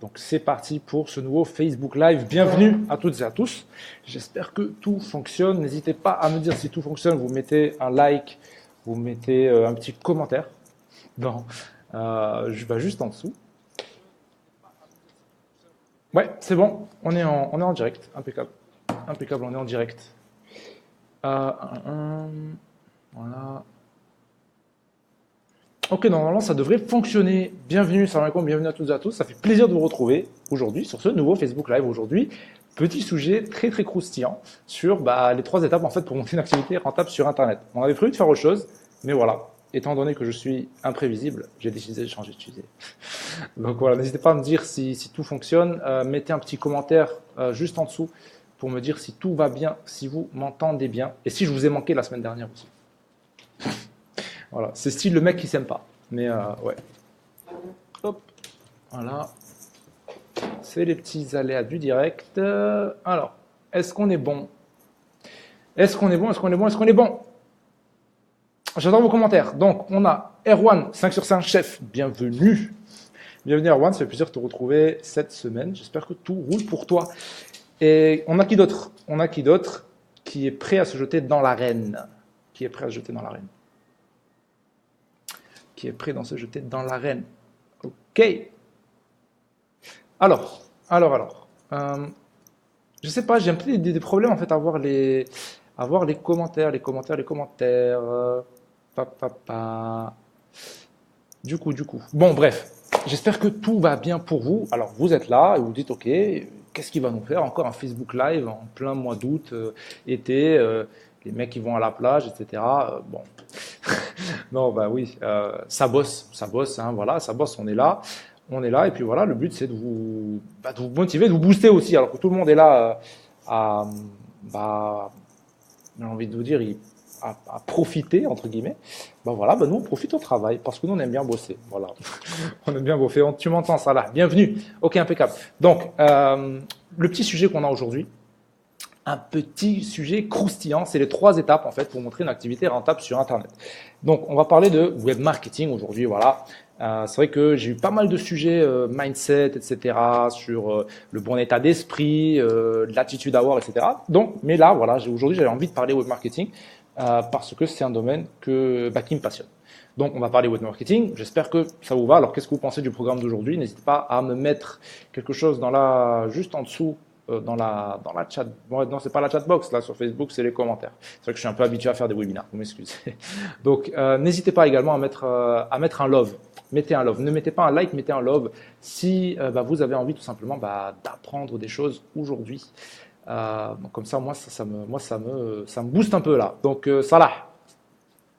Donc c'est parti pour ce nouveau Facebook Live. Bienvenue à toutes et à tous. J'espère que tout fonctionne. N'hésitez pas à me dire si tout fonctionne. Vous mettez un like, vous mettez un petit commentaire juste en dessous. Ouais, c'est bon. On est en direct. Impeccable. Impeccable, on est en direct. Voilà. Ok, normalement, ça devrait fonctionner. Bienvenue, salam alaikum, bienvenue à toutes et à tous. Ça fait plaisir de vous retrouver aujourd'hui sur ce nouveau Facebook Live. Aujourd'hui, petit sujet très très croustillant sur les 3 étapes en fait pour monter une activité rentable sur Internet. On avait prévu de faire autre chose, mais voilà. Étant donné que je suis imprévisible, j'ai décidé de changer de sujet. Donc voilà, n'hésitez pas à me dire si tout fonctionne. Mettez un petit commentaire juste en dessous pour me dire si tout va bien, si vous m'entendez bien et si je vous ai manqué la semaine dernière aussi. Voilà, c'est style le mec qui s'aime pas. Mais ouais. Hop, voilà. C'est les petits aléas du direct. Alors, est-ce qu'on est bon? Est-ce qu'on est bon? Est-ce qu'on est bon? Est-ce qu'on est bon? J'adore vos commentaires. Donc, on a Erwan, 5 sur 5 chef. Bienvenue. Bienvenue Erwan, ça fait plaisir de te retrouver cette semaine. J'espère que tout roule pour toi. Et on a qui d'autre? On a qui d'autre qui est prêt à se jeter dans l'arène? Qui est prêt à se jeter dans l'arène? Qui est prêt à se jeter dans l'arène? Ok. Alors. Je sais pas, j'ai un peu des problèmes en fait à voir les commentaires. Du coup. Bon, bref. J'espère que tout va bien pour vous. Alors, vous êtes là et vous dites, ok, qu'est-ce qu'il va nous faire? Encore un Facebook Live en plein mois d'août, été, les mecs qui vont à la plage, etc. Bon. Non, oui, ça bosse, hein, voilà, ça bosse, on est là, et puis voilà, le but c'est de vous motiver, de vous booster aussi, alors que tout le monde est là j'ai envie de vous dire, à profiter, entre guillemets, voilà, nous on profite au travail, parce que nous on aime bien bosser, voilà, on aime bien bosser, tu m'entends ça là, bienvenue, ok, impeccable. Donc, le petit sujet qu'on a aujourd'hui, un petit sujet croustillant, c'est les 3 étapes en fait pour montrer une activité rentable sur Internet. Donc, on va parler de web marketing aujourd'hui, voilà. C'est vrai que j'ai eu pas mal de sujets mindset, etc., sur le bon état d'esprit, l'attitude à avoir, etc. Donc, mais là, voilà, aujourd'hui, j'avais envie de parler web marketing parce que c'est un domaine qui me passionne. Donc, on va parler web marketing. J'espère que ça vous va. Alors, qu'est-ce que vous pensez du programme d'aujourd'hui? N'hésitez pas à me mettre quelque chose juste en dessous. Dans la chat, non, c'est pas la chatbox, là sur Facebook, c'est les commentaires. C'est vrai que je suis un peu habitué à faire des webinaires, vous m'excusez. Donc, n'hésitez pas également à mettre un love. Mettez un love. Ne mettez pas un like, mettez un love si vous avez envie tout simplement d'apprendre des choses aujourd'hui. Donc comme ça, moi, ça me booste un peu là. Donc, Salah,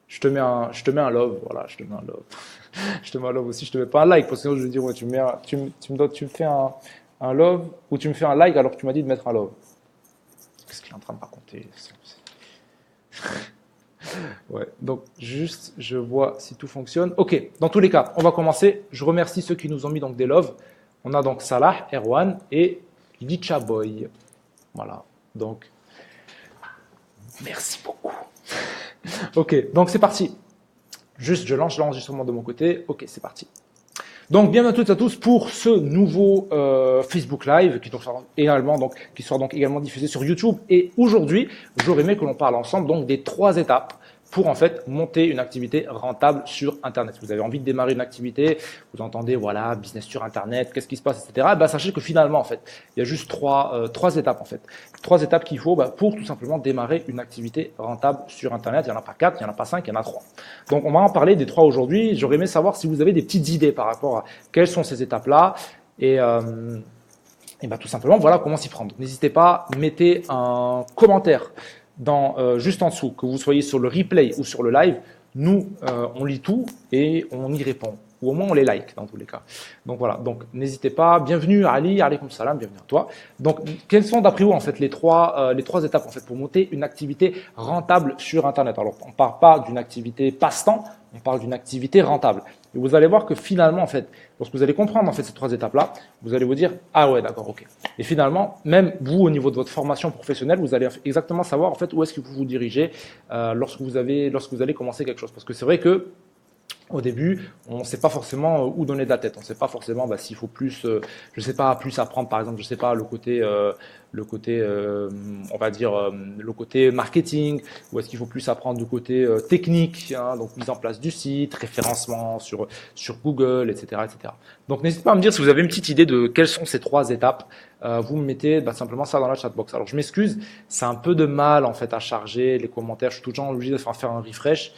je te mets un love, voilà, je te mets un love. Je te mets un love aussi, je te mets pas un like, parce que sinon je vais dire, ouais, tu me fais un love ou tu me fais un like alors que tu m'as dit de mettre un love. Qu'est-ce qu'il est en train de raconter? Ouais, donc juste je vois si tout fonctionne. Ok, dans tous les cas, on va commencer. Je remercie ceux qui nous ont mis donc des loves. On a donc Salah, Erwan et Licha Boy. Voilà, donc merci beaucoup. Ok, donc c'est parti. Juste, je lance l'enregistrement de mon côté. Ok, c'est parti. Donc, bienvenue à toutes et à tous pour ce nouveau Facebook Live qui sera donc également diffusé sur YouTube. Et aujourd'hui, j'aurais aimé que l'on parle ensemble donc des 3 étapes pour en fait monter une activité rentable sur Internet. Vous avez envie de démarrer une activité, vous entendez voilà business sur Internet, qu'est-ce qui se passe, etc. Sachez que finalement en fait, il y a juste trois étapes en fait, 3 étapes qu'il faut pour tout simplement démarrer une activité rentable sur Internet. Il n'y en a pas 4, il n'y en a pas 5, il y en a 3. Donc on va en parler des 3 aujourd'hui. J'aurais aimé savoir si vous avez des petites idées par rapport à quelles sont ces étapes-là et tout simplement voilà comment s'y prendre. N'hésitez pas, mettez un commentaire juste en dessous, que vous soyez sur le replay ou sur le live, nous on lit tout et on y répond, ou au moins on les like dans tous les cas. Donc voilà, donc n'hésitez pas. Bienvenue Ali, alaykoum salam, bienvenue à toi. Donc quelles sont d'après vous en fait les trois étapes en fait pour monter une activité rentable sur Internet? Alors on ne parle pas d'une activité passe-temps, on parle d'une activité rentable. Et vous allez voir que finalement en fait, lorsque vous allez comprendre en fait ces 3 étapes-là, vous allez vous dire ah ouais d'accord ok. Et finalement même vous au niveau de votre formation professionnelle, vous allez exactement savoir en fait où est-ce que vous vous dirigez lorsque vous allez commencer quelque chose. Parce que c'est vrai que Au début, on ne sait pas forcément où donner de la tête. On ne sait pas forcément s'il faut plus, je sais pas, plus apprendre, par exemple, je sais pas, on va dire, le côté marketing, ou est-ce qu'il faut plus apprendre du côté technique, hein, donc mise en place du site, référencement sur Google, etc., etc. Donc, n'hésitez pas à me dire si vous avez une petite idée de quelles sont ces 3 étapes. Vous me mettez simplement ça dans la chatbox. Alors, je m'excuse, c'est un peu de mal en fait à charger les commentaires. Je suis tout le temps obligé de faire un refresh.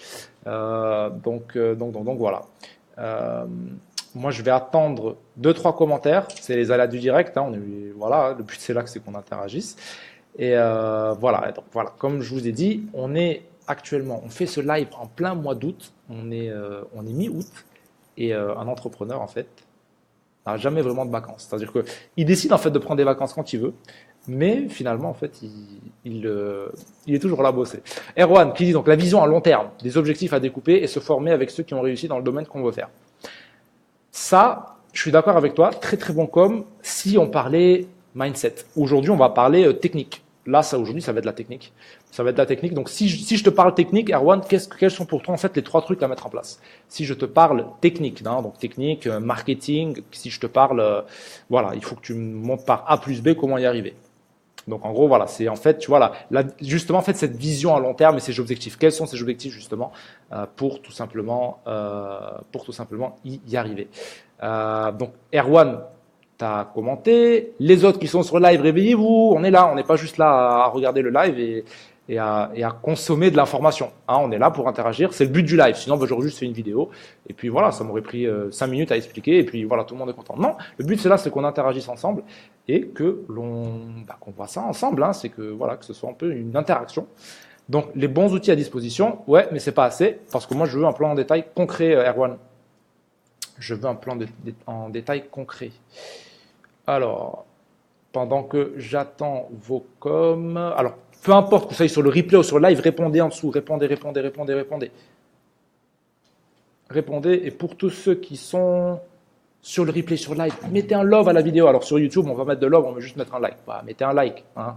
Donc voilà. Moi, je vais attendre 2-3 commentaires. C'est les aléas du direct. Hein, voilà, le but c'est là que c'est qu'on interagisse. Et voilà. Donc voilà. Comme je vous ai dit, on fait ce live en plein mois d'août. On est mi-août et un entrepreneur en fait n'a jamais vraiment de vacances. C'est-à-dire que il décide en fait de prendre des vacances quand il veut. Mais finalement, en fait, il est toujours là à bosser. Erwan qui dit donc la vision à long terme, des objectifs à découper et se former avec ceux qui ont réussi dans le domaine qu'on veut faire. Ça, je suis d'accord avec toi, très très bon si on parlait mindset. Aujourd'hui, on va parler technique. Là, aujourd'hui, ça va être la technique. Ça va être la technique. Donc, si je te parle technique, Erwan, quels sont pour toi en fait les 3 trucs à mettre en place? Si je te parle technique, hein, donc technique, marketing, si je te parle, voilà, il faut que tu me montres par A plus B comment y arriver. Donc en gros voilà, c'est en fait tu vois justement en fait cette vision à long terme et ces objectifs. Quels sont ces objectifs justement pour tout simplement y arriver. Donc Erwan, tu as commenté. Les autres qui sont sur le live, réveillez-vous. On est là, on n'est pas juste là à regarder le live et à consommer de l'information. Hein, on est là pour interagir. C'est le but du live. Sinon, j'aurais juste fait une vidéo. Et puis voilà, ça m'aurait pris 5 minutes à expliquer. Et puis voilà, tout le monde est content. Non, le but c'est qu'on interagisse ensemble et qu'on voit ça ensemble. Hein, c'est que ce soit un peu une interaction. Donc les bons outils à disposition, ouais, mais c'est pas assez parce que moi je veux un plan en détail concret, Erwan. Je veux un plan en détail concret. Alors, pendant que j'attends vos coms, alors peu importe que vous soyez sur le replay ou sur le live, répondez en dessous, répondez. Répondez, et pour tous ceux qui sont sur le replay, sur le live, mettez un love à la vidéo. Alors sur YouTube, on va mettre de love, on va juste mettre un like. Voilà, mettez un like. Hein.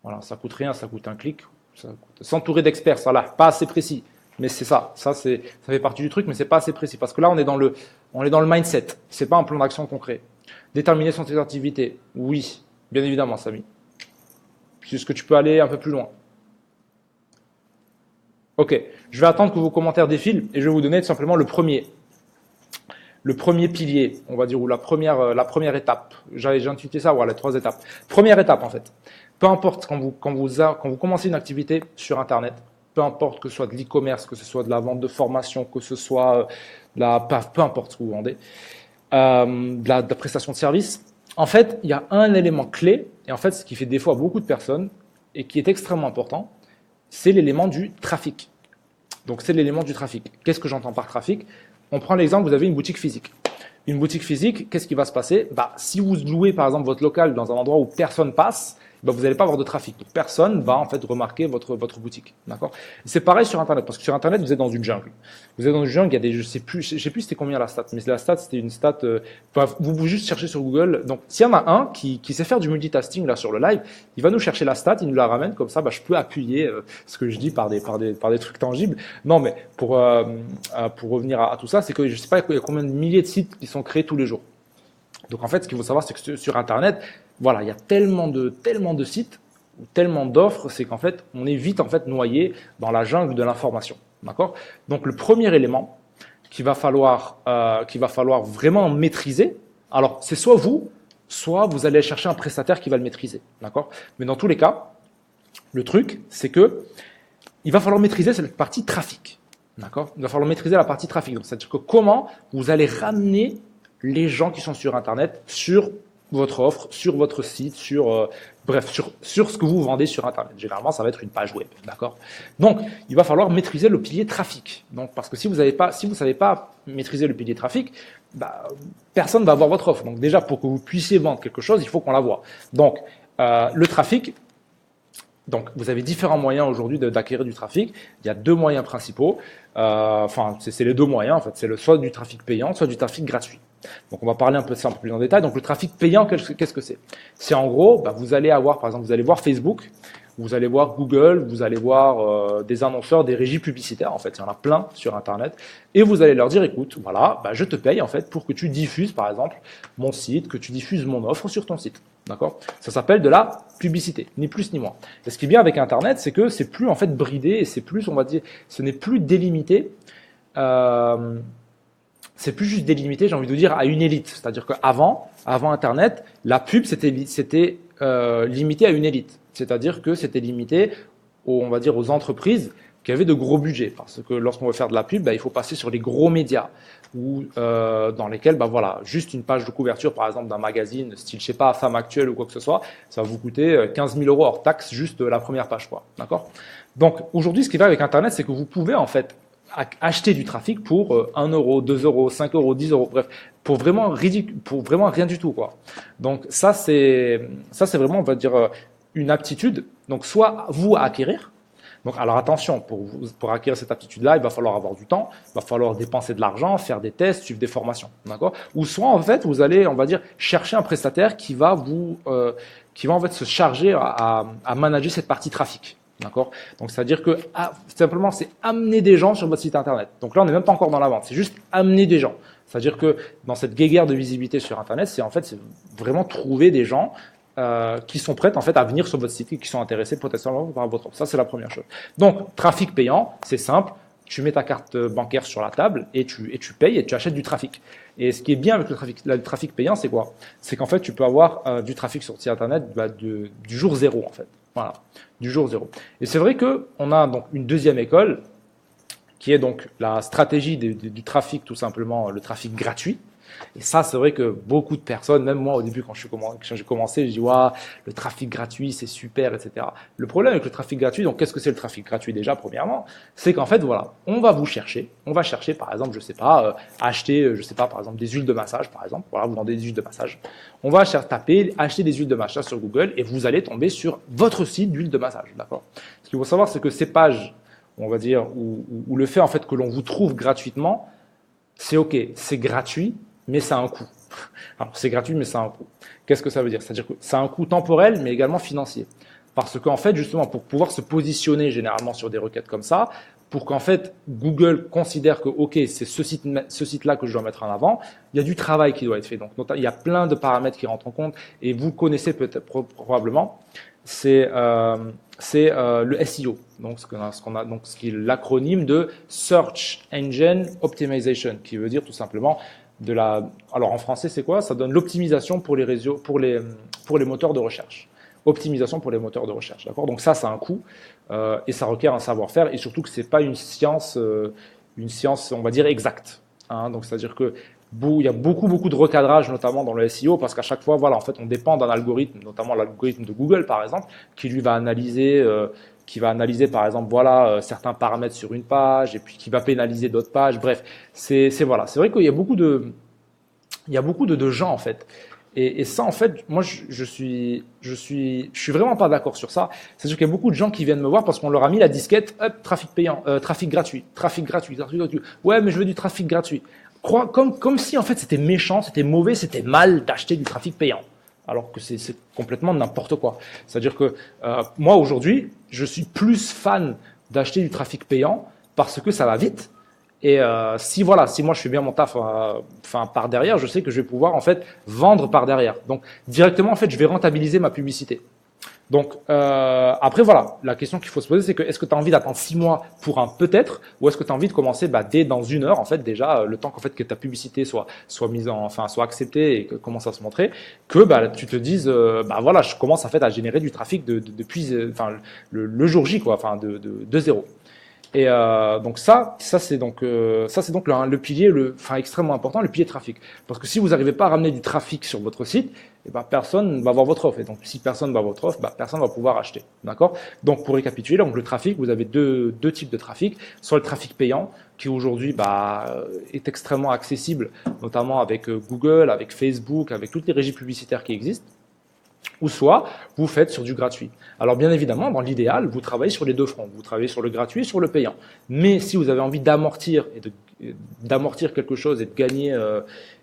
Voilà, ça coûte rien, ça coûte un clic. S'entourer d'experts, ça là, pas assez précis. Mais c'est ça fait partie du truc, mais c'est pas assez précis. Parce que là, on est dans le mindset. C'est pas un plan d'action concret. Déterminer son activité. Oui, bien évidemment, Samy. Est-ce que tu peux aller un peu plus loin? Ok, je vais attendre que vos commentaires défilent et je vais vous donner tout simplement le premier pilier, on va dire, ou la première étape. J'ai intitulé ça, voilà, les 3 étapes. Première étape, en fait. Peu importe quand vous commencez une activité sur Internet, peu importe que ce soit de l'e-commerce, que ce soit de la vente de formation, que ce soit peu importe ce que vous vendez, de la prestation de service. En fait, il y a un élément clé, et en fait, ce qui fait défaut à beaucoup de personnes, et qui est extrêmement important, c'est l'élément du trafic. Donc, c'est l'élément du trafic. Qu'est-ce que j'entends par trafic? On prend l'exemple, vous avez une boutique physique. Une boutique physique, qu'est-ce qui va se passer? Si vous louez, par exemple, votre local dans un endroit où personne passe, vous n'allez pas avoir de trafic. Donc, personne va en fait remarquer votre boutique. D'accord? C'est pareil sur Internet, parce que sur Internet, vous êtes dans une jungle. Vous êtes dans une jungle, il y a je sais plus c'était combien la stat, mais la stat, c'était une stat, vous pouvez juste chercher sur Google. Donc, s'il y en a un qui sait faire du multitasking là sur le live, il va nous chercher la stat, il nous la ramène, comme ça, je peux appuyer ce que je dis par des trucs tangibles. Non, mais pour revenir à tout ça, c'est que je sais pas il y a combien de milliers de sites qui sont créés tous les jours. Donc, en fait, ce qu'il faut savoir, c'est que sur Internet, voilà, il y a tellement de sites, tellement d'offres, c'est qu'en fait, on est vite en fait noyé dans la jungle de l'information. D'accord? Donc, le premier élément qu'il va falloir vraiment maîtriser, alors c'est soit vous allez chercher un prestataire qui va le maîtriser. D'accord? Mais dans tous les cas, le truc, c'est que il va falloir maîtriser cette partie trafic. D'accord? Il va falloir maîtriser la partie trafic. Donc, c'est-à-dire que comment vous allez ramener les gens qui sont sur Internet sur votre offre, sur votre site, sur ce que vous vendez sur Internet. Généralement, ça va être une page web, d'accord? Donc, il va falloir maîtriser le pilier trafic. Donc, parce que si vous savez pas maîtriser le pilier trafic, personne ne va voir votre offre. Donc, déjà, pour que vous puissiez vendre quelque chose, il faut qu'on la voie. Donc, le trafic. Donc, vous avez différents moyens aujourd'hui d'acquérir du trafic. Il y a 2 moyens principaux. C'est les 2 moyens, en fait. C'est soit du trafic payant, soit du trafic gratuit. Donc on va parler un peu de ça un peu plus en détail. Donc le trafic payant, qu'est-ce que c'est? C'est en gros, vous allez avoir, par exemple, vous allez voir Facebook, vous allez voir Google, vous allez voir des annonceurs, des régies publicitaires, en fait, il y en a plein sur Internet, et vous allez leur dire, écoute, voilà, je te paye en fait pour que tu diffuses, par exemple, mon site, que tu diffuses mon offre sur ton site, d'accord? Ça s'appelle de la publicité, ni plus ni moins. Et ce qui est bien avec Internet, c'est que c'est plus en fait bridé, et c'est plus, on va dire, ce n'est plus délimité. C'est plus juste délimité, j'ai envie de dire, à une élite. C'est-à-dire qu'avant Internet, la pub, c'était limité à une élite. C'est-à-dire que c'était limité on va dire, aux entreprises qui avaient de gros budgets. Parce que lorsqu'on veut faire de la pub, il faut passer sur les gros médias, ou dans lesquels, voilà, juste une page de couverture, par exemple, d'un magazine, style, je sais pas, Femme Actuelle ou quoi que ce soit, ça va vous coûter 15 000 € hors taxe, juste la première page, quoi. D'accord? Donc, aujourd'hui, ce qui va avec Internet, c'est que vous pouvez, en fait, acheter du trafic pour 1 €, 2 €, 5 €, 10 €, bref, pour vraiment rien du tout, quoi. Donc ça c'est vraiment, on va dire, une aptitude. Donc soit vous à acquérir. Donc alors attention, pour acquérir cette aptitude-là, il va falloir avoir du temps, il va falloir dépenser de l'argent, faire des tests, suivre des formations, d'accord? Ou soit en fait vous allez, on va dire, chercher un prestataire qui va en fait se charger à manager cette partie trafic. D'accord? Donc, c'est-à-dire que simplement, c'est amener des gens sur votre site Internet. Donc là, on n'est même pas encore dans la vente, c'est juste amener des gens. C'est-à-dire que dans cette guéguerre de visibilité sur Internet, c'est vraiment trouver des gens qui sont prêts en fait à venir sur votre site et qui sont intéressés potentiellement par votre offre. Ça, c'est la première chose. Donc, trafic payant, c'est simple. Tu mets ta carte bancaire sur la table et tu payes et tu achètes du trafic. Et ce qui est bien avec le trafic payant, c'est quoi? C'est qu'en fait, tu peux avoir du trafic sur site Internet du jour zéro, en fait. Voilà, du jour zéro. Et c'est vrai qu'on a donc une deuxième école qui est donc la stratégie du trafic, tout simplement, le trafic gratuit. Et ça, c'est vrai que beaucoup de personnes, même moi au début quand j'ai commencé, je dis ouais, le trafic gratuit c'est super, etc. Le problème avec le trafic gratuit, donc qu'est-ce que c'est le trafic gratuit déjà premièrement, c'est qu'en fait voilà, on va chercher par exemple, je sais pas, acheter, je sais pas par exemple des huiles de massage par exemple, voilà, vous vendez des huiles de massage, on va taper acheter des huiles de massage sur Google et vous allez tomber sur votre site d'huile de massage, d'accord. Ce qu'il faut savoir, c'est que ces pages, on va dire, où le fait en fait que l'on vous trouve gratuitement, c'est ok, c'est gratuit, mais ça a un coût. Alors, c'est gratuit, mais ça a un coût. Qu'est-ce que ça veut dire? C'est-à-dire que ça a un coût temporel, mais également financier. Parce qu'en fait, justement, pour pouvoir se positionner généralement sur des requêtes comme ça, pour qu'en fait Google considère que ok, c'est ce site-là que je dois mettre en avant, il y a du travail qui doit être fait. Donc, il y a plein de paramètres qui rentrent en compte, et vous connaissez peut-être probablement, c'est le SEO, donc ce qui est l'acronyme de Search Engine Optimization, qui veut dire tout simplement alors en français c'est quoi? Ça donne l'optimisation pour les réseaux, pour les moteurs de recherche. Optimisation pour les moteurs de recherche, d'accord? Donc ça a un coût et ça requiert un savoir-faire, et surtout que c'est pas une science, on va dire exacte. Hein, donc c'est-à-dire que il y a beaucoup de recadrage, notamment dans le SEO, parce qu'à chaque fois, voilà, en fait, on dépend d'un algorithme, notamment l'algorithme de Google, par exemple, qui lui va analyser, par exemple, voilà, certains paramètres sur une page, et puis qui va pénaliser d'autres pages. Bref, voilà, c'est vrai qu'il y a beaucoup de gens en fait. Et ça, en fait, moi, je suis vraiment pas d'accord sur ça. C'est-à-dire qu'il y a beaucoup de gens qui viennent me voir parce qu'on leur a mis la disquette, hop, trafic payant, trafic gratuit. Ouais, mais je veux du trafic gratuit. Comme si en fait c'était méchant, c'était mauvais, c'était mal d'acheter du trafic payant, alors que c'est complètement n'importe quoi. C'est-à-dire que moi aujourd'hui, je suis plus fan d'acheter du trafic payant parce que ça va vite. Et si moi je fais bien mon taf, par derrière, je sais que je vais pouvoir en fait vendre par derrière. Donc directement en fait, je vais rentabiliser ma publicité. Donc après voilà, la question qu'il faut se poser, c'est que est-ce que tu as envie d'attendre 6 mois pour un peut-être, ou est-ce que tu as envie de commencer dès dans 1 heure en fait, déjà le temps qu'en fait que ta publicité soit acceptée et que commence à se montrer, que tu te dises voilà, je commence en fait à générer du trafic depuis le jour J, quoi, de zéro. Et donc ça c'est donc le pilier extrêmement important, le pilier trafic. Parce que si vous n'arrivez pas à ramener du trafic sur votre site, personne va voir votre offre. Et donc si personne va voir votre offre, personne va pouvoir acheter. D'accord? Donc pour récapituler, donc le trafic, vous avez deux types de trafic. Soit le trafic payant, qui aujourd'hui est extrêmement accessible, notamment avec Google, avec Facebook, avec toutes les régies publicitaires qui existent. Ou soit vous faites sur du gratuit. Alors bien évidemment, dans l'idéal, vous travaillez sur les deux fronts. Vous travaillez sur le gratuit et sur le payant. Mais si vous avez envie d'amortir quelque chose et de gagner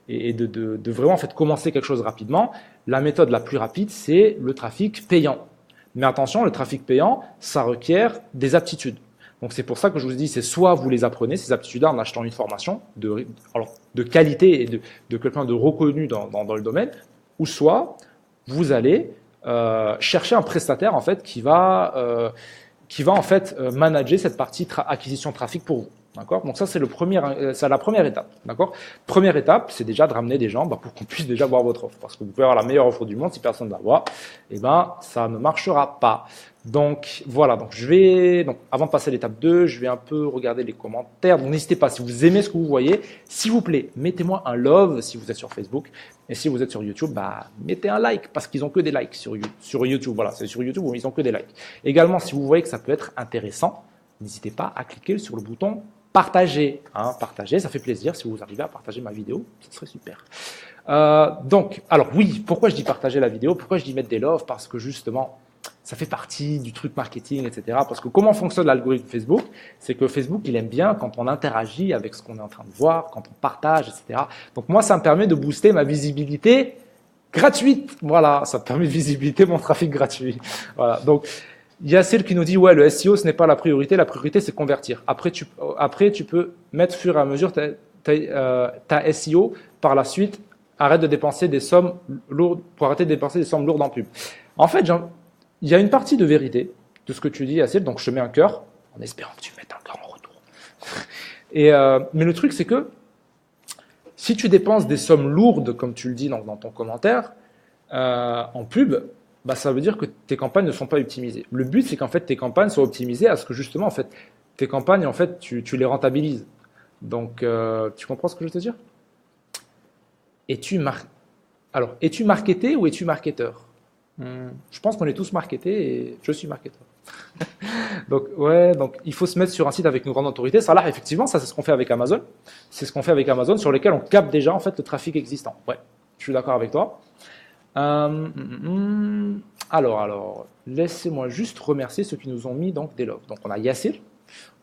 et de vraiment en fait commencer quelque chose rapidement, la méthode la plus rapide, c'est le trafic payant. Mais attention, le trafic payant, ça requiert des aptitudes. Donc c'est pour ça que je vous dis, c'est soit vous les apprenez, ces aptitudes-là, en achetant une formation de qualité et de quelqu'un de reconnu dans le domaine, ou soit vous allez chercher un prestataire en fait qui va en fait manager cette partie acquisition trafic pour vous. D'accord. Donc ça c'est la première étape. D'accord. Première étape, c'est déjà de ramener des gens pour qu'on puisse déjà voir votre offre, parce que vous pouvez avoir la meilleure offre du monde si personne ne la voit, et ça ne marchera pas. Donc voilà. Donc avant de passer à l'étape 2, je vais un peu regarder les commentaires. Donc n'hésitez pas, si vous aimez ce que vous voyez, s'il vous plaît, mettez-moi un love si vous êtes sur Facebook, et si vous êtes sur YouTube, mettez un like, parce qu'ils ont que des likes sur YouTube. Voilà, c'est sur YouTube où ils ont que des likes. Également, si vous voyez que ça peut être intéressant, n'hésitez pas à cliquer sur le bouton partager. Partager, ça fait plaisir. Si vous arrivez à partager ma vidéo, ce serait super. Alors oui, pourquoi je dis partager la vidéo? Pourquoi je dis mettre des loves? Parce que justement, ça fait partie du truc marketing, etc. Parce que comment fonctionne l'algorithme Facebook? C'est que Facebook, il aime bien quand on interagit avec ce qu'on est en train de voir, quand on partage, etc. Donc moi, ça me permet de booster ma visibilité gratuite. Voilà, ça me permet de visibilité mon trafic gratuit. Voilà, donc il y a celle qui nous dit, ouais, le SEO, ce n'est pas la priorité c'est convertir. Après, tu peux mettre fur et à mesure ta SEO. Par la suite, arrête de dépenser des sommes lourdes, pour arrêter de dépenser des sommes lourdes en pub. En fait, il y a une partie de vérité de ce que tu dis, Yassir, donc je te mets un cœur, en espérant que tu mettes un cœur en retour. Mais le truc, c'est que si tu dépenses des sommes lourdes, comme tu le dis dans ton commentaire, en pub, ça veut dire que tes campagnes ne sont pas optimisées. Le but, c'est qu'en fait, tes campagnes soient optimisées à ce que justement, en fait, tes campagnes, en fait, tu les rentabilises. Donc, tu comprends ce que je veux te dire? Es-tu marketé ou es-tu marketeur? Je pense qu'on est tous marketés et je suis marketeur. Donc, il faut se mettre sur un site avec une grande autorité. Ça, là, effectivement, ça, c'est ce qu'on fait avec Amazon. C'est ce qu'on fait avec Amazon, sur lesquels on capte déjà, en fait, le trafic existant. Ouais, je suis d'accord avec toi. Alors, laissez-moi juste remercier ceux qui nous ont mis donc des loves. Donc, on a Yassir,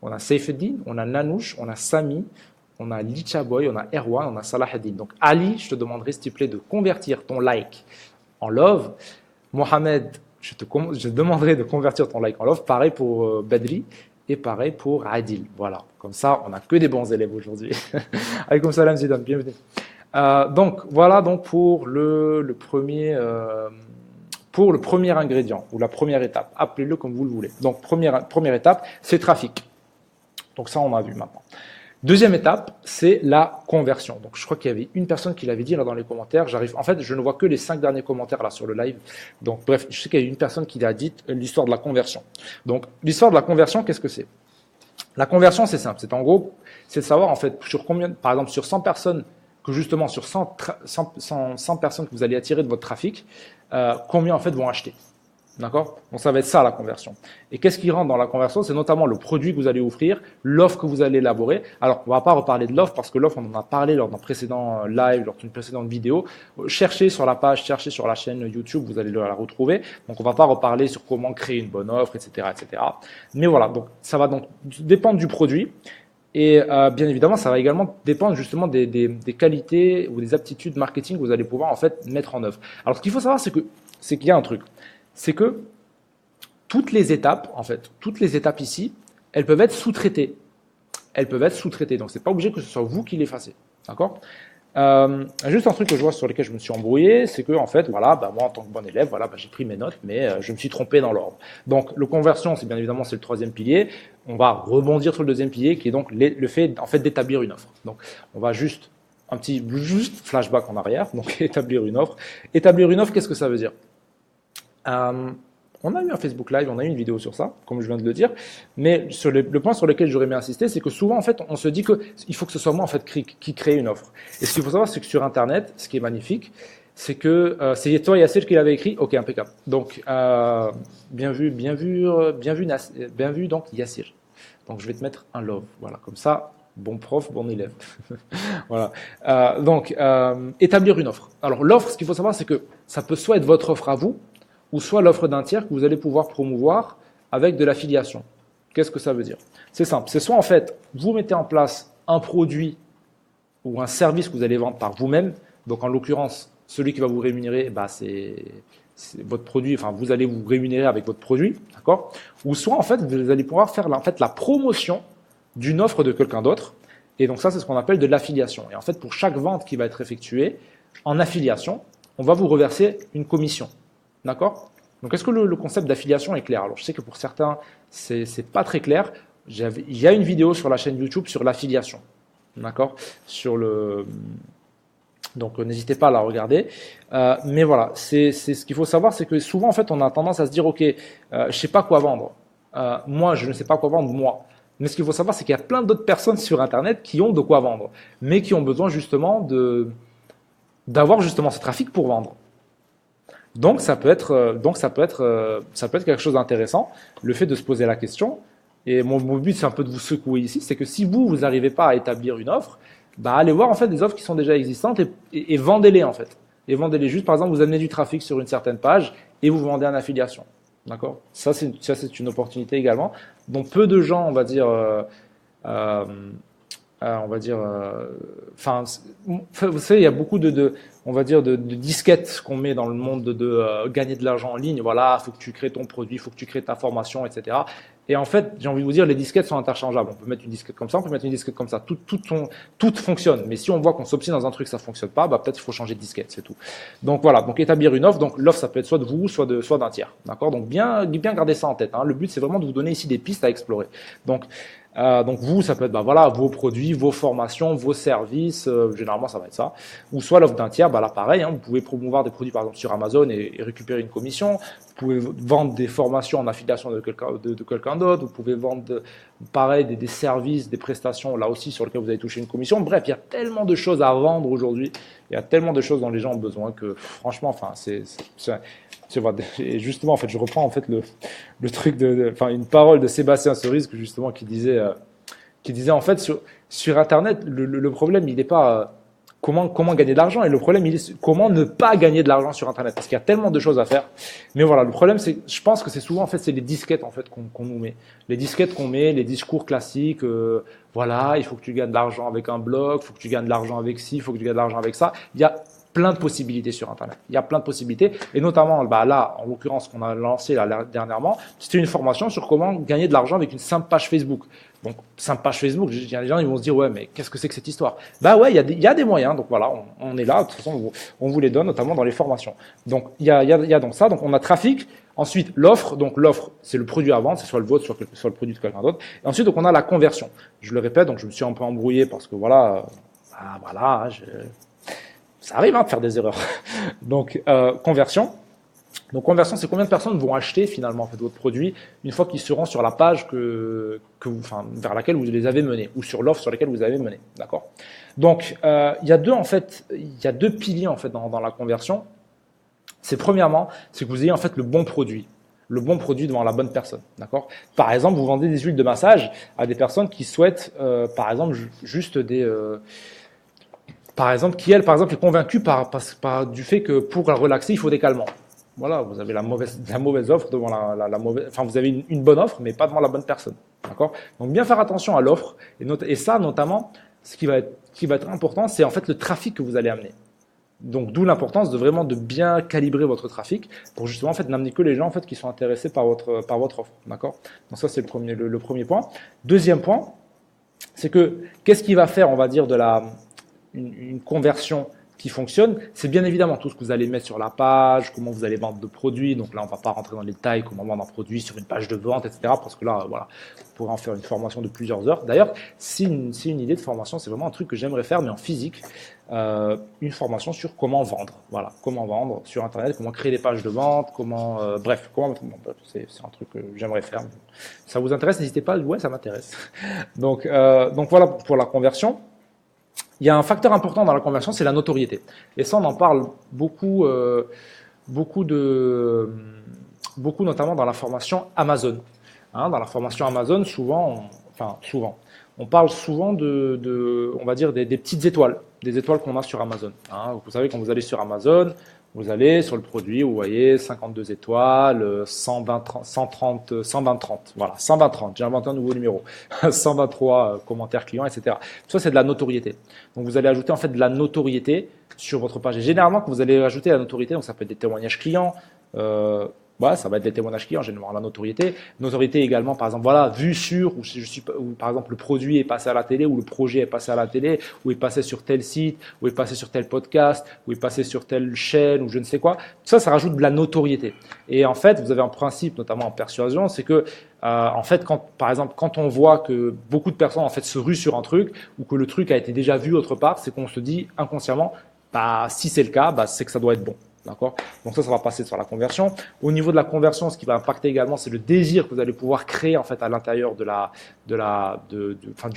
on a Saifeddin, on a Nanouche, on a Sami, on a Licha Boy, on a Erwan, on a Salaheddin. Donc, Ali, je te demanderai, s'il te plaît, de convertir ton like en love. Mohamed, je te demanderai de convertir ton like en love. Pareil pour Badri et pareil pour Adil. Voilà, comme ça, on n'a que des bons élèves aujourd'hui. Alaykoum salam, Zidane, bienvenue. Donc voilà donc pour le premier ingrédient ou la première étape, appelez-le comme vous le voulez. Donc première étape, c'est trafic. Donc ça on a vu maintenant. Deuxième étape, c'est la conversion. Donc je crois qu'il y avait une personne qui l'avait dit là dans les commentaires. En fait, je ne vois que les 5 derniers commentaires là sur le live. Donc bref, je sais qu'il y a une personne qui a dit l'histoire de la conversion. Donc l'histoire de la conversion, qu'est-ce que c'est? La conversion, c'est simple. C'est en gros, c'est de savoir en fait sur combien, par exemple sur 100 personnes, que justement sur 100 personnes que vous allez attirer de votre trafic, combien en fait vont acheter. D'accord? Donc ça va être ça la conversion. Et qu'est-ce qui rentre dans la conversion? C'est notamment le produit que vous allez offrir, l'offre que vous allez élaborer. Alors on ne va pas reparler de l'offre parce que l'offre on en a parlé lors d'un précédent live, lors d'une précédente vidéo. Cherchez sur la page, cherchez sur la chaîne YouTube, vous allez la retrouver. Donc on ne va pas reparler sur comment créer une bonne offre, etc., etc. Mais voilà, donc ça va donc dépendre du produit. Et bien évidemment, ça va également dépendre justement des qualités ou des aptitudes marketing que vous allez pouvoir en fait mettre en œuvre. Alors ce qu'il faut savoir, c'est qu'il y a un truc. C'est que toutes les étapes ici, elles peuvent être sous-traitées. Donc, c'est pas obligé que ce soit vous qui les fassiez. D'accord? Juste un truc que je vois sur lequel je me suis embrouillé, c'est que, en fait, voilà, moi, en tant que bon élève, voilà, j'ai pris mes notes, mais je me suis trompé dans l'ordre. Donc, le conversion, c'est bien évidemment, c'est le troisième pilier. On va rebondir sur le deuxième pilier, qui est donc le fait, en fait, d'établir une offre. Donc, on va juste flashback en arrière. Donc, établir une offre. Établir une offre, qu'est-ce que ça veut dire? On a eu un Facebook Live, on a eu une vidéo sur ça, comme je viens de le dire, mais sur le point sur lequel j'aurais aimé insister, c'est que souvent, en fait, on se dit qu'il faut que ce soit moi, en fait, qui crée une offre. Et ce qu'il faut savoir, c'est que sur Internet, ce qui est magnifique, c'est que c'est toi, Yassir, qui l'avait écrit. Ok, impeccable. Donc, bien vu, donc, Yassir. Donc, je vais te mettre un love. Voilà, comme ça, bon prof, bon élève. Voilà. Donc, établir une offre. Alors, l'offre, ce qu'il faut savoir, c'est que ça peut soit être votre offre à vous, ou soit l'offre d'un tiers que vous allez pouvoir promouvoir avec de l'affiliation. Qu'est-ce que ça veut dire? C'est simple. C'est soit en fait, vous mettez en place un produit ou un service que vous allez vendre par vous-même. Donc, en l'occurrence, celui qui va vous rémunérer, c'est votre produit. Enfin, vous allez vous rémunérer avec votre produit, d'accord? Ou soit, en fait, vous allez pouvoir faire la promotion d'une offre de quelqu'un d'autre. Et donc, ça, c'est ce qu'on appelle de l'affiliation. Et en fait, pour chaque vente qui va être effectuée en affiliation, on va vous reverser une commission, d'accord? Donc, est-ce que le concept d'affiliation est clair? Alors, je sais que pour certains, c'est pas très clair. Il y a une vidéo sur la chaîne YouTube sur l'affiliation, d'accord? Donc, n'hésitez pas à la regarder. Mais voilà, c'est ce qu'il faut savoir, c'est que souvent, en fait, on a tendance à se dire, ok, je sais pas quoi vendre. Moi, je ne sais pas quoi vendre, moi. Mais ce qu'il faut savoir, c'est qu'il y a plein d'autres personnes sur Internet qui ont de quoi vendre, mais qui ont besoin justement d'avoir justement ce trafic pour vendre. Donc, ça peut être quelque chose d'intéressant, le fait de se poser la question. Et mon but, c'est un peu de vous secouer ici, c'est que si vous n'arrivez pas à établir une offre, allez voir en fait des offres qui sont déjà existantes et vendez-les en fait. Et vendez-les juste, par exemple, vous amenez du trafic sur une certaine page et vous vendez en affiliation. D'accord? Ça, c'est une opportunité également dont peu de gens, on va dire, vous savez, il y a beaucoup on va dire, de disquettes qu'on met dans le monde de gagner de l'argent en ligne. Voilà, faut que tu crées ton produit, faut que tu crées ta formation, etc. Et en fait, j'ai envie de vous dire, les disquettes sont interchangeables. On peut mettre une disquette comme ça, on peut mettre une disquette comme ça. Tout fonctionne. Mais si on voit qu'on s'obstine dans un truc, ça fonctionne pas, peut-être il faut changer de disquette, c'est tout. Donc voilà. Donc établir une offre. Donc l'offre, ça peut être soit de vous, soit d'un tiers. D'accord? Donc bien garder ça en tête. Hein. Le but, c'est vraiment de vous donner ici des pistes à explorer. Donc vous, ça peut être vos produits, vos formations, vos services, généralement ça va être ça. Ou soit l'offre d'un tiers, là pareil, hein, vous pouvez promouvoir des produits par exemple sur Amazon et récupérer une commission. Vous pouvez vendre des formations en affiliation de quelqu'un d'autre. Vous pouvez vendre pareil des services, des prestations là aussi sur lesquelles vous allez toucher une commission. Bref, il y a tellement de choses à vendre aujourd'hui. Il y a tellement de choses dont les gens ont besoin que franchement, et justement, en fait, je reprends en fait le truc une parole de Sébastien Cerise qui disait en fait sur Internet, le problème il n'est pas comment gagner de l'argent, et le problème il est comment ne pas gagner de l'argent sur Internet, parce qu'il y a tellement de choses à faire. Mais voilà, le problème je pense que c'est souvent en fait c'est les disquettes en fait qu'on nous met, les disquettes qu'on met, les discours classiques. Voilà, il faut que tu gagnes de l'argent avec un blog, il faut que tu gagnes de l'argent avec ci, il faut que tu gagnes de l'argent avec ça. Il y a plein de possibilités sur Internet. Il y a plein de possibilités. Et notamment, là, en l'occurrence, qu'on a lancé dernièrement, c'était une formation sur comment gagner de l'argent avec une simple page Facebook. Donc, simple page Facebook, il y a des gens qui vont se dire, ouais, mais qu'est-ce que c'est que cette histoire? Ouais, il y a des moyens. Donc voilà, on est là. De toute façon, on vous les donne, notamment dans les formations. Donc, il y a donc ça. Donc, on a trafic. Ensuite, l'offre. Donc, l'offre, c'est le produit à vendre. C'est soit le vôtre, soit le produit de quelqu'un d'autre. Et ensuite, donc, on a la conversion. Je le répète, donc je me suis un peu embrouillé parce que ça arrive de faire des erreurs. Donc, conversion. Donc, conversion, c'est combien de personnes vont acheter finalement en fait, votre produit une fois qu'ils seront sur la page vers laquelle vous les avez menés, ou sur l'offre sur laquelle vous avez mené. D'accord? Donc, il y a deux piliers en fait dans la conversion. Premièrement, c'est que vous ayez en fait le bon produit devant la bonne personne. D'accord? Par exemple, vous vendez des huiles de massage à des personnes qui souhaitent, par exemple, juste par exemple, qui elle, par exemple, est convaincue du fait que pour la relaxer, il faut des calmants. Voilà, vous avez la mauvaise offre devant vous avez une bonne offre, mais pas devant la bonne personne. D'accord? Donc, bien faire attention à l'offre. Et ça, notamment, ce qui va être important, c'est en fait le trafic que vous allez amener. Donc, d'où l'importance de bien calibrer votre trafic pour justement, en fait, n'amener que les gens, en fait, qui sont intéressés par votre offre. D'accord? Donc, ça, c'est le premier point. Deuxième point, c'est que, qu'est-ce qui va faire, on va dire, une conversion qui fonctionne, c'est bien évidemment tout ce que vous allez mettre sur la page, comment vous allez vendre de produits. Donc là, on ne va pas rentrer dans les détails, comment vendre un produit sur une page de vente, etc. Parce que là, voilà, vous pourrez en faire une formation de plusieurs heures. D'ailleurs, c'est une idée de formation, c'est vraiment un truc que j'aimerais faire, mais en physique, une formation sur comment vendre. Voilà, comment vendre sur Internet, comment créer des pages de vente, c'est un truc que j'aimerais faire. Ça vous intéresse, n'hésitez pas, ouais, ça m'intéresse. Donc voilà pour la conversion. Il y a un facteur important dans la conversion, c'est la notoriété. Et ça, on en parle beaucoup notamment dans la formation Amazon. Hein, dans la formation Amazon, souvent, on parle souvent on va dire, des petites étoiles, des étoiles qu'on a sur Amazon. Hein. Vous savez, quand vous allez sur Amazon, Vous allez sur le produit, vous voyez 52 étoiles, 120, 130, 120, 30. Voilà, 120, 30. J'ai inventé un nouveau numéro. 123 commentaires clients, etc. Tout ça, c'est de la notoriété. Donc, vous allez ajouter en fait de la notoriété sur votre page. Et généralement, quand vous allez ajouter la notoriété, donc ça peut être des témoignages clients, voilà, ça va être des témoignages clients, généralement la notoriété. Notoriété également, par exemple, voilà, vue sur, ou par exemple le produit est passé à la télé, ou le projet est passé à la télé, ou est passé sur tel site, ou est passé sur tel podcast, ou est passé sur telle chaîne, ou je ne sais quoi. Tout ça, ça rajoute de la notoriété. Et en fait, vous avez un principe, notamment en persuasion, c'est que en fait, par exemple, quand on voit que beaucoup de personnes en fait se ruent sur un truc, ou que le truc a été déjà vu autre part, c'est qu'on se dit inconsciemment, bah, si c'est le cas, bah, c'est que ça doit être bon. D'accord? Donc ça va passer sur la conversion. Au niveau de la conversion, ce qui va impacter également, c'est le désir que vous allez pouvoir créer en fait à l'intérieur du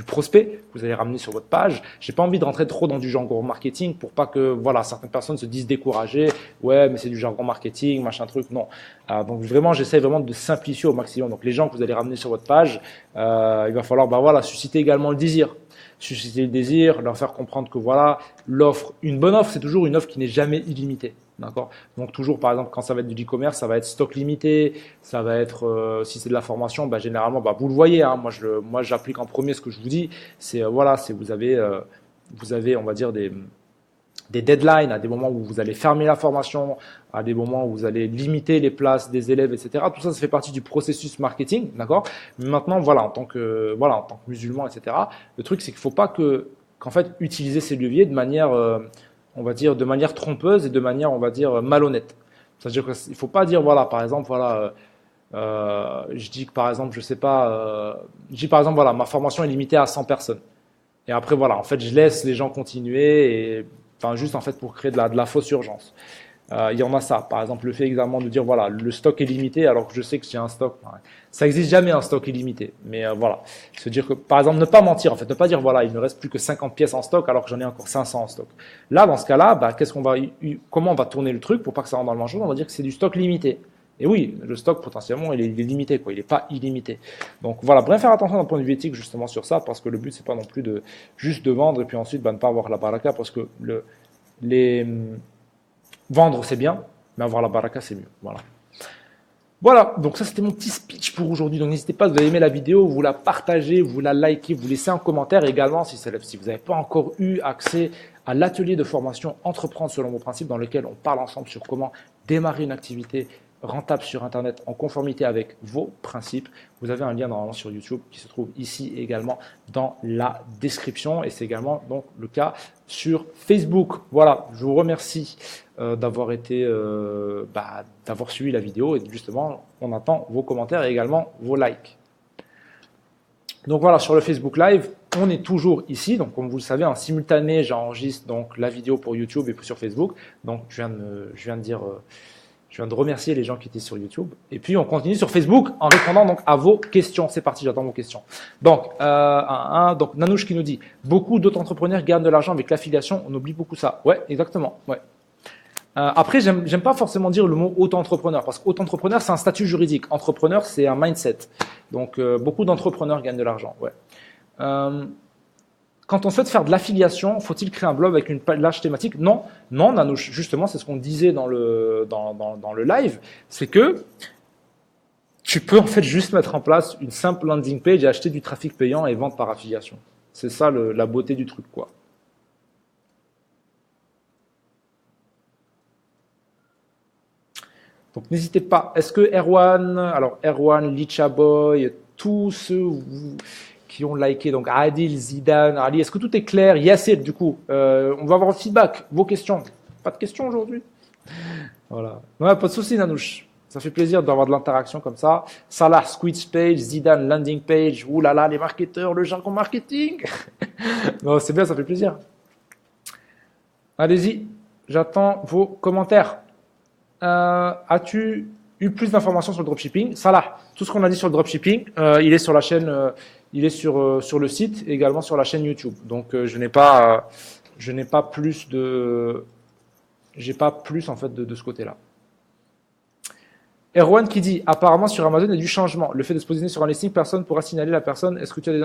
prospect que vous allez ramener sur votre page. J'ai pas envie de rentrer trop dans du jargon marketing pour pas que voilà certaines personnes se disent découragées. Ouais, mais c'est du jargon marketing, machin truc. Non. Donc vraiment, j'essaie vraiment de simplifier au maximum. Donc les gens que vous allez ramener sur votre page, il va falloir voilà susciter également le désir. Susciter le désir, leur faire comprendre que voilà, l'offre, une bonne offre, c'est toujours une offre qui n'est jamais illimitée. D'accord? Donc toujours, par exemple, quand ça va être du e-commerce, ça va être stock limité, ça va être, si c'est de la formation, bah, généralement, bah, vous le voyez, hein, moi j'applique en premier ce que je vous dis, c'est voilà, c'est vous avez, on va dire des deadlines, à des moments où vous allez fermer la formation, à des moments où vous allez limiter les places des élèves, etc. Tout ça, ça fait partie du processus marketing, d'accord? Mais maintenant, voilà, en tant que musulman, etc. Le truc, c'est qu'il ne faut pas qu'en fait, utiliser ces leviers de manière on va dire, de manière trompeuse et de manière, on va dire, malhonnête. C'est-à-dire qu'il ne faut pas dire, voilà, par exemple, voilà, je dis que par exemple, je sais pas, je dis par exemple, voilà, ma formation est limitée à 100 personnes. Et après, voilà, en fait, je laisse les gens continuer, et, enfin, juste en fait pour créer de la fausse urgence. Il y en a ça. Par exemple, le fait également de dire, voilà, le stock est limité alors que je sais que j'ai un stock. Ça n'existe jamais un stock illimité. Mais voilà, se dire que, par exemple, ne pas mentir, en fait, ne pas dire, voilà, il ne reste plus que 50 pièces en stock alors que j'en ai encore 500 en stock. Là, dans ce cas-là, bah, comment on va tourner le truc pour pas que ça rentre dans le manchot? On va dire que c'est du stock limité. Et oui, le stock, potentiellement, il est limité, quoi. Il n'est pas illimité. Donc voilà, bref, faire attention d'un point de vue éthique, justement, sur ça, parce que le but, c'est pas non plus juste de vendre et puis ensuite, bah, ne pas avoir la baraka, parce que vendre, c'est bien, mais avoir la baraka, c'est mieux. Voilà. Voilà, donc ça c'était mon petit speech pour aujourd'hui. Donc n'hésitez pas, si vous avez aimé la vidéo, vous la partagez, vous la likez, vous laissez un commentaire. Et également, si vous n'avez pas encore eu accès à l'atelier de formation Entreprendre selon vos principes, dans lequel on parle ensemble sur comment démarrer une activité rentable sur Internet en conformité avec vos principes. Vous avez un lien normalement sur YouTube qui se trouve ici également dans la description, et c'est également donc le cas sur Facebook. Voilà, je vous remercie d'avoir suivi la vidéo, et justement on attend vos commentaires et également vos likes. Donc voilà, sur le Facebook Live, on est toujours ici. Donc comme vous le savez, en simultané, j'enregistre donc la vidéo pour YouTube et sur Facebook. Donc je viens de remercier les gens qui étaient sur YouTube. Et puis, on continue sur Facebook en répondant donc à vos questions. C'est parti, j'attends vos questions. Donc, donc Nanouche qui nous dit « Beaucoup d'autres entrepreneurs gagnent de l'argent avec l'affiliation. On oublie beaucoup ça. » Ouais, exactement. Ouais. Après, j'aime pas forcément dire le mot auto-entrepreneur, parce qu'auto-entrepreneur, c'est un statut juridique. Entrepreneur, c'est un mindset. Donc, beaucoup d'entrepreneurs gagnent de l'argent. Ouais. Quand on souhaite faire de l'affiliation, faut-il créer un blog avec une page thématique? Non, Nanouche, justement, c'est ce qu'on disait dans le live, c'est que tu peux en fait juste mettre en place une simple landing page et acheter du trafic payant et vendre par affiliation. C'est ça la beauté du truc, quoi. Donc n'hésitez pas. Est-ce que Erwan, Licha Boy, tous ceux qui ont liké, donc Adil, Zidane, Ali, est-ce que tout est clair? Yasser, du coup, on va avoir le feedback, vos questions. Pas de questions aujourd'hui? Voilà. Ouais, pas de souci, Nanouche. Ça fait plaisir d'avoir de l'interaction comme ça. Salah, Squid Page, Zidane, Landing Page, oulala, les marketeurs, le jargon marketing. Non, c'est bien, ça fait plaisir. Allez-y, j'attends vos commentaires. As-tu eu plus d'informations sur le dropshipping? Salah, tout ce qu'on a dit sur le dropshipping, il est sur la chaîne, il est sur le site et également sur la chaîne YouTube. Donc je n'ai pas plus en fait de ce côté-là. Erwan qui dit apparemment sur Amazon il y a du changement. Le fait de se positionner sur un listing, personne ne pourra signaler la personne. Est-ce que tu as des...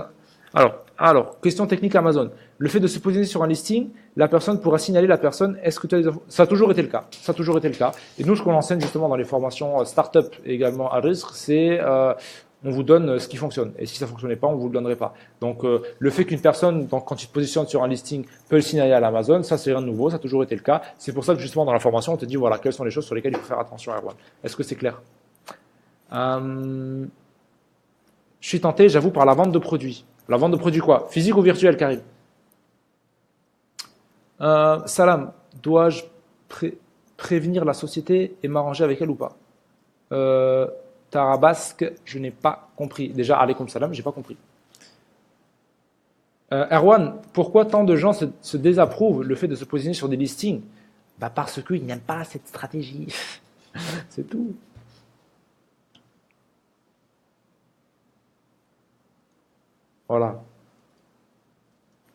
Question technique Amazon. Le fait de se positionner sur un listing, la personne pourra signaler la personne. Est-ce que tu as des infos? Ça a toujours été le cas. Ça a toujours été le cas. Et nous, ce qu'on enseigne justement dans les formations startup et également à risque, c'est on vous donne ce qui fonctionne. Et si ça fonctionnait pas, on vous le donnerait pas. Donc, le fait qu'une personne, donc, quand tu te positionnes sur un listing, peut le signaler à l'Amazon, ça c'est rien de nouveau. Ça a toujours été le cas. C'est pour ça que justement dans la formation, on te dit voilà quelles sont les choses sur lesquelles il faut faire attention, Erwan. Est-ce que c'est clair? Je suis tenté, j'avoue, par la vente de produits. La vente de produits quoi? Physique ou virtuel, Karim? Salam, dois-je prévenir la société et m'arranger avec elle ou pas? Tarabasque, je n'ai pas compris. Déjà, alaykoum salam, j'ai pas compris. Erwan, pourquoi tant de gens se désapprouvent le fait de se positionner sur des listings? Bah parce qu'ils n'aiment pas cette stratégie. C'est tout. Voilà.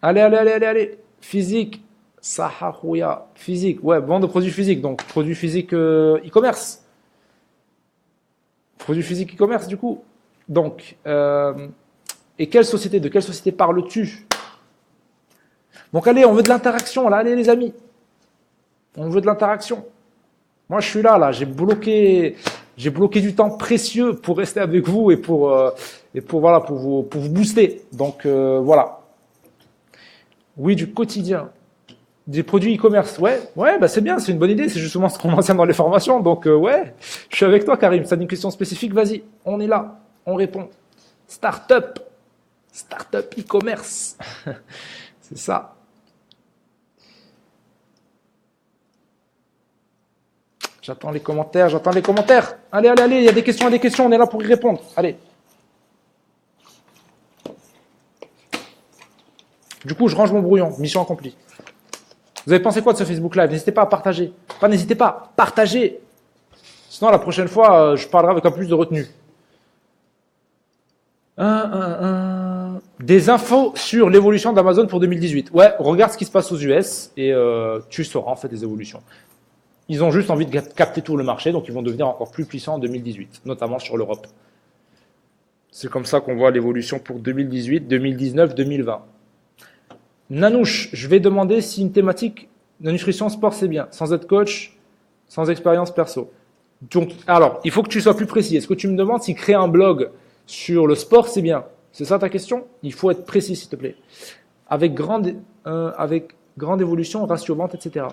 Allez. Physique. Saharouya. Physique. Ouais, vente de produits physiques. Donc, produits physiques e-commerce. Produits physiques e-commerce, du coup. Donc, et de quelle société parles-tu? Donc, allez, on veut de l'interaction, là. Allez, les amis. On veut de l'interaction. Moi, je suis là. J'ai bloqué du temps précieux pour rester avec vous et pour vous booster. Donc, voilà. Oui, du quotidien. Des produits e-commerce. Ouais, bah c'est bien, c'est une bonne idée. C'est justement ce qu'on enseigne dans les formations. Donc, ouais, je suis avec toi, Karim. Ça a une question spécifique, vas-y. On est là. On répond. Startup e-commerce. C'est ça. J'attends les commentaires. Allez, il y a des questions, on est là pour y répondre. Allez. Du coup, je range mon brouillon. Mission accomplie. Vous avez pensé quoi de ce Facebook Live? N'hésitez pas à partager. N'hésitez pas, partagez. Sinon, la prochaine fois, je parlerai avec un peu plus de retenue. Des infos sur l'évolution d'Amazon pour 2018. Ouais, regarde ce qui se passe aux US et tu sauras en fait les évolutions. Ils ont juste envie de capter tout le marché, donc ils vont devenir encore plus puissants en 2018, notamment sur l'Europe. C'est comme ça qu'on voit l'évolution pour 2018, 2019, 2020. Nanouche, je vais demander si une thématique de nutrition sport c'est bien, sans être coach, sans expérience perso. Donc, alors, il faut que tu sois plus précis. Est-ce que tu me demandes si créer un blog sur le sport c'est bien? C'est ça ta question? Il faut être précis, s'il te plaît. Avec grande évolution, ratio vente, etc.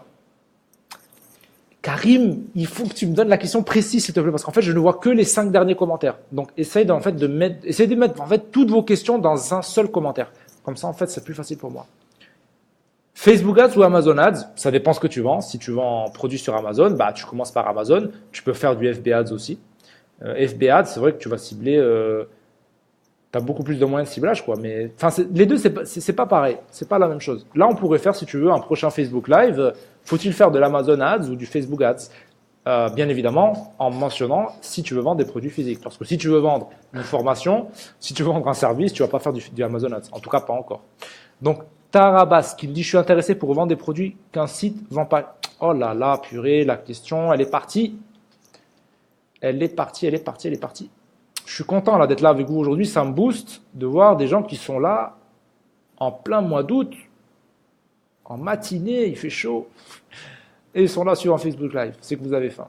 Karim, il faut que tu me donnes la question précise, s'il te plaît, parce qu'en fait, je ne vois que les 5 derniers commentaires. Donc, essayez de mettre en fait toutes vos questions dans un seul commentaire. Comme ça, en fait, c'est plus facile pour moi. Facebook Ads ou Amazon Ads, ça dépend ce que tu vends. Si tu vends un produit sur Amazon, bah, tu commences par Amazon. Tu peux faire du FB Ads aussi. FB Ads, c'est vrai que tu vas cibler. Tu as beaucoup plus de moyens de ciblage, quoi. Mais les deux, c'est pas pareil. C'est pas la même chose. Là, on pourrait faire, si tu veux, un prochain Facebook Live. Faut-il faire de l'Amazon Ads ou du Facebook Ads? Bien évidemment, en mentionnant si tu veux vendre des produits physiques. Parce que si tu veux vendre une formation, si tu veux vendre un service, tu vas pas faire du Amazon Ads. En tout cas, pas encore. Donc, Tarabas qui me dit je suis intéressé pour vendre des produits qu'un site vend pas. Oh là là, purée, la question, elle est partie. Elle est partie. Je suis content là d'être là avec vous aujourd'hui. Ça me booste de voir des gens qui sont là en plein mois d'août, en matinée, il fait chaud, et ils sont là sur un Facebook Live. C'est que vous avez faim.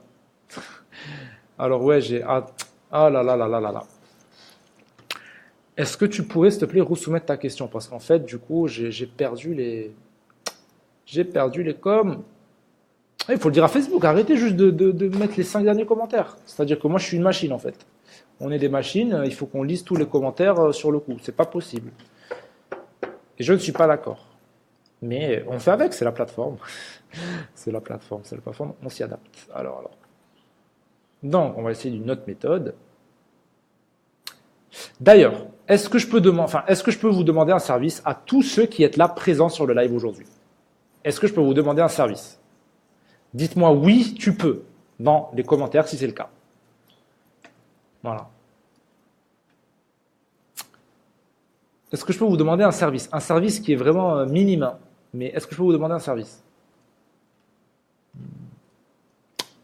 Alors ouais, j'ai hâte. Ah là là là là là là. Est-ce que tu pourrais, s'il te plaît, soumettre ta question? Parce qu'en fait, du coup, j'ai perdu les coms. Il faut le dire à Facebook, arrêtez juste de mettre les 5 derniers commentaires. C'est-à-dire que moi, je suis une machine, en fait. On est des machines, il faut qu'on lise tous les commentaires sur le coup. C'est pas possible. Et je ne suis pas d'accord. Mais on fait avec, c'est la plateforme. c'est la plateforme, on s'y adapte. Alors. Donc, on va essayer d'une autre méthode. D'ailleurs, est-ce que je peux vous demander un service à tous ceux qui êtes là présents sur le live aujourd'hui? Est-ce que je peux vous demander un service? Dites-moi oui, tu peux, dans les commentaires si c'est le cas. Voilà. Est-ce que je peux vous demander un service? Un service qui est vraiment minime, mais est-ce que je peux vous demander un service?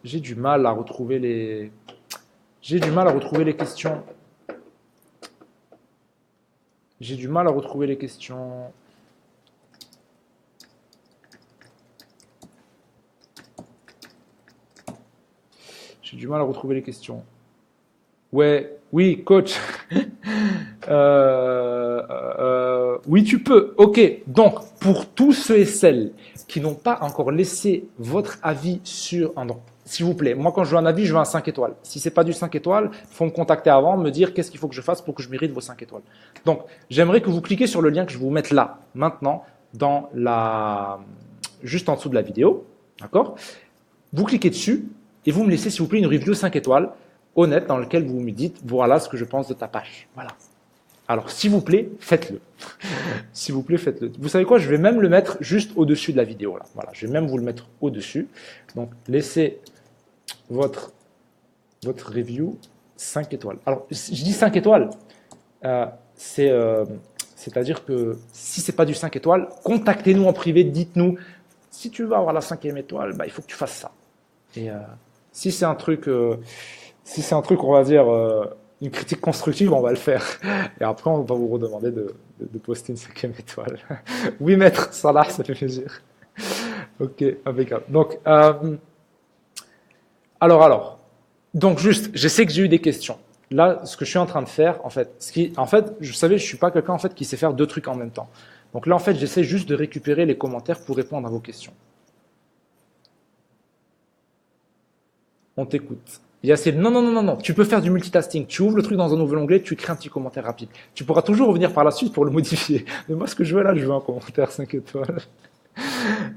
J'ai du mal à retrouver les questions. J'ai du mal à retrouver les questions. J'ai du mal à retrouver les questions. Ouais, oui, coach. Oui, tu peux. Ok. Donc, pour tous ceux et celles qui n'ont pas encore laissé votre avis sur un don, s'il vous plaît, moi quand je veux un avis, je veux un 5 étoiles. Si c'est pas du 5 étoiles, il faut me contacter avant, me dire qu'est-ce qu'il faut que je fasse pour que je mérite vos 5 étoiles. Donc, j'aimerais que vous cliquiez sur le lien que je vais vous mettre là, maintenant, juste en dessous de la vidéo. D'accord? Vous cliquez dessus et vous me laissez, s'il vous plaît, une review 5 étoiles honnête dans laquelle vous me dites voilà ce que je pense de ta page. Voilà. Alors, s'il vous plaît, faites-le. S'il vous plaît, faites-le. Vous savez quoi? Je vais même le mettre juste au-dessus de la vidéo. Là. Voilà, je vais même vous le mettre au-dessus. Donc, laissez votre review 5 étoiles. Alors, je dis 5 étoiles. C'est-à-dire que si ce n'est pas du 5 étoiles, contactez-nous en privé, dites-nous si tu veux avoir la 5e étoile, bah, il faut que tu fasses ça. Et si c'est un truc, on va dire, une critique constructive, on va le faire. Et après, on va vous redemander de poster une 5e étoile. Oui, maître, Salah, ça fait plaisir. Ok, impeccable. Donc, alors. Donc, juste, je sais que j'ai eu des questions. Là, ce que je suis en train de faire, en fait, je savais, je suis pas quelqu'un, en fait, qui sait faire 2 trucs en même temps. Donc là, en fait, j'essaie juste de récupérer les commentaires pour répondre à vos questions. On t'écoute. Yacine, non. Tu peux faire du multitasking. Tu ouvres le truc dans un nouvel onglet, tu crées un petit commentaire rapide. Tu pourras toujours revenir par la suite pour le modifier. Mais moi, ce que je veux là, je veux un commentaire 5 étoiles.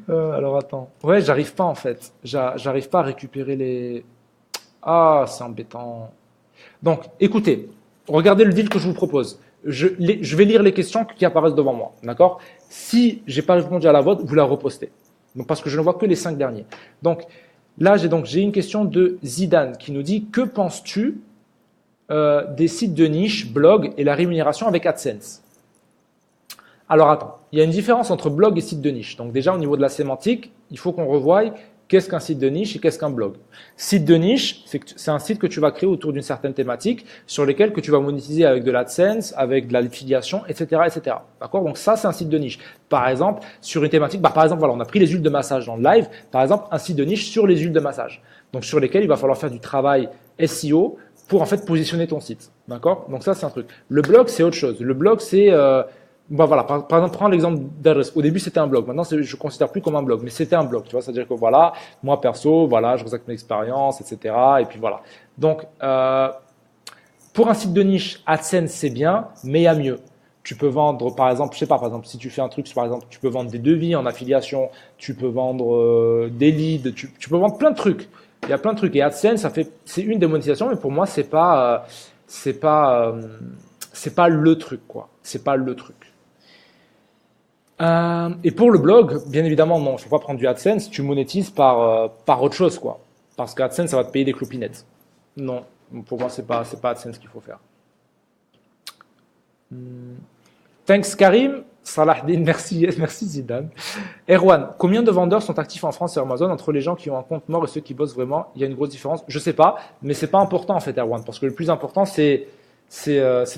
Alors attends. Ouais, j'arrive pas en fait. J'arrive pas à récupérer les. Ah, c'est embêtant. Donc, écoutez, regardez le deal que je vous propose. Je vais lire les questions qui apparaissent devant moi. D'accord? Si j'ai pas répondu à la vôtre, vous la repostez. Donc, parce que je ne vois que les 5 derniers. Donc, là, j'ai une question de Zidane qui nous dit que penses-tu des sites de niche, blog et la rémunération avec AdSense? Alors attends, il y a une différence entre blog et site de niche. Donc déjà au niveau de la sémantique, il faut qu'on revoie qu'est-ce qu'un site de niche et qu'est-ce qu'un blog. Site de niche, c'est un site que tu vas créer autour d'une certaine thématique sur lequel que tu vas monétiser avec de l'AdSense, avec de l'affiliation, etc., etc. D'accord? Donc ça, c'est un site de niche. Par exemple, sur une thématique, par exemple, voilà, on a pris les huiles de massage dans le live. Par exemple, un site de niche sur les huiles de massage. Donc sur lesquelles il va falloir faire du travail SEO pour en fait positionner ton site. D'accord? Donc ça, c'est un truc. Le blog, c'est autre chose. Le blog, c'est voilà, par exemple, prends l'exemple d'adresse. Au début, c'était un blog. Maintenant, je ne considère plus comme un blog, mais c'était un blog. Tu vois, c'est-à-dire que voilà, moi perso, voilà, je reçois mon expérience, etc. Et puis voilà. Donc, pour un site de niche, AdSense c'est bien, mais il y a mieux. Tu peux vendre, par exemple, je sais pas, par exemple, si tu fais un truc, par exemple, tu peux vendre des devis en affiliation, tu peux vendre des leads, tu peux vendre plein de trucs. Il y a plein de trucs. Et AdSense, c'est une des monétisations, mais pour moi, c'est pas le truc, quoi. C'est pas le truc. Et pour le blog, bien évidemment, non, il ne faut pas prendre du AdSense, tu monétises par autre chose, quoi. Parce qu'AdSense, ça va te payer des clopinettes. Non, pour moi, c'est pas AdSense qu'il faut faire. Thanks Karim, Salahdin, merci Zidane. Erwan, combien de vendeurs sont actifs en France sur Amazon entre les gens qui ont un compte mort et ceux qui bossent vraiment? Il y a une grosse différence. Je sais pas, mais c'est pas important en fait, Erwan, parce que le plus important, c'est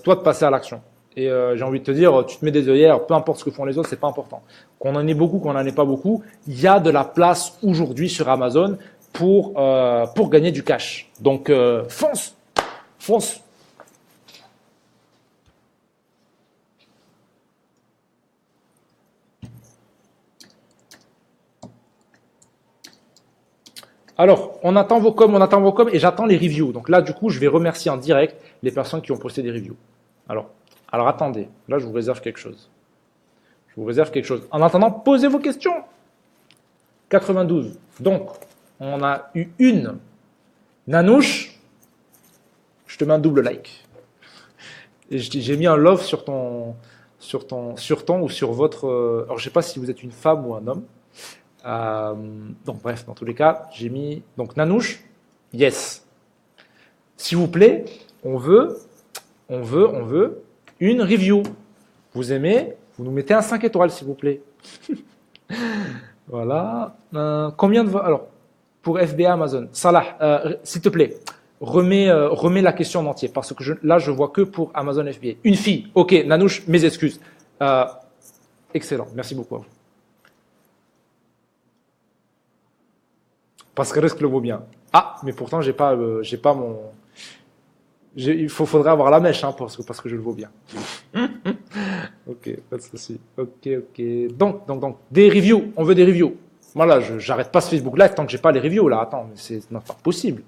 toi de passer à l'action. Et j'ai envie de te dire, tu te mets des œillères, peu importe ce que font les autres, c'est pas important. Qu'on en ait beaucoup, qu'on en ait pas beaucoup, il y a de la place aujourd'hui sur Amazon pour gagner du cash. Donc fonce. Alors, on attend vos coms et j'attends les reviews. Donc là, du coup, je vais remercier en direct les personnes qui ont posté des reviews. Alors attendez, là, je vous réserve quelque chose. En attendant, posez vos questions. 92. Donc, on a eu une. Nanouche, je te mets un double like. Et j'ai mis un love sur ton ou sur votre. Alors, je sais pas si vous êtes une femme ou un homme. Donc bref, dans tous les cas, j'ai mis donc Nanouche, yes. S'il vous plaît, on veut une review. Vous aimez, vous nous mettez un 5 étoiles, s'il vous plaît. Voilà. Combien de alors pour FBA Amazon, Salah, s'il te plaît, remets la question en entier, parce que là, je vois que pour Amazon FBA. Une fille, ok, Nanouche, mes excuses. Excellent, merci beaucoup à vous. Parce que risque le vaut bien. Ah, mais pourtant, j'ai pas mon. Faudrait avoir la mèche, hein, parce que je le vaux bien. Ok, pas de souci. Ok. Donc, des reviews. On veut des reviews. Moi là, j'arrête pas ce Facebook Live tant que j'ai pas les reviews là. Attends, mais c'est pas possible.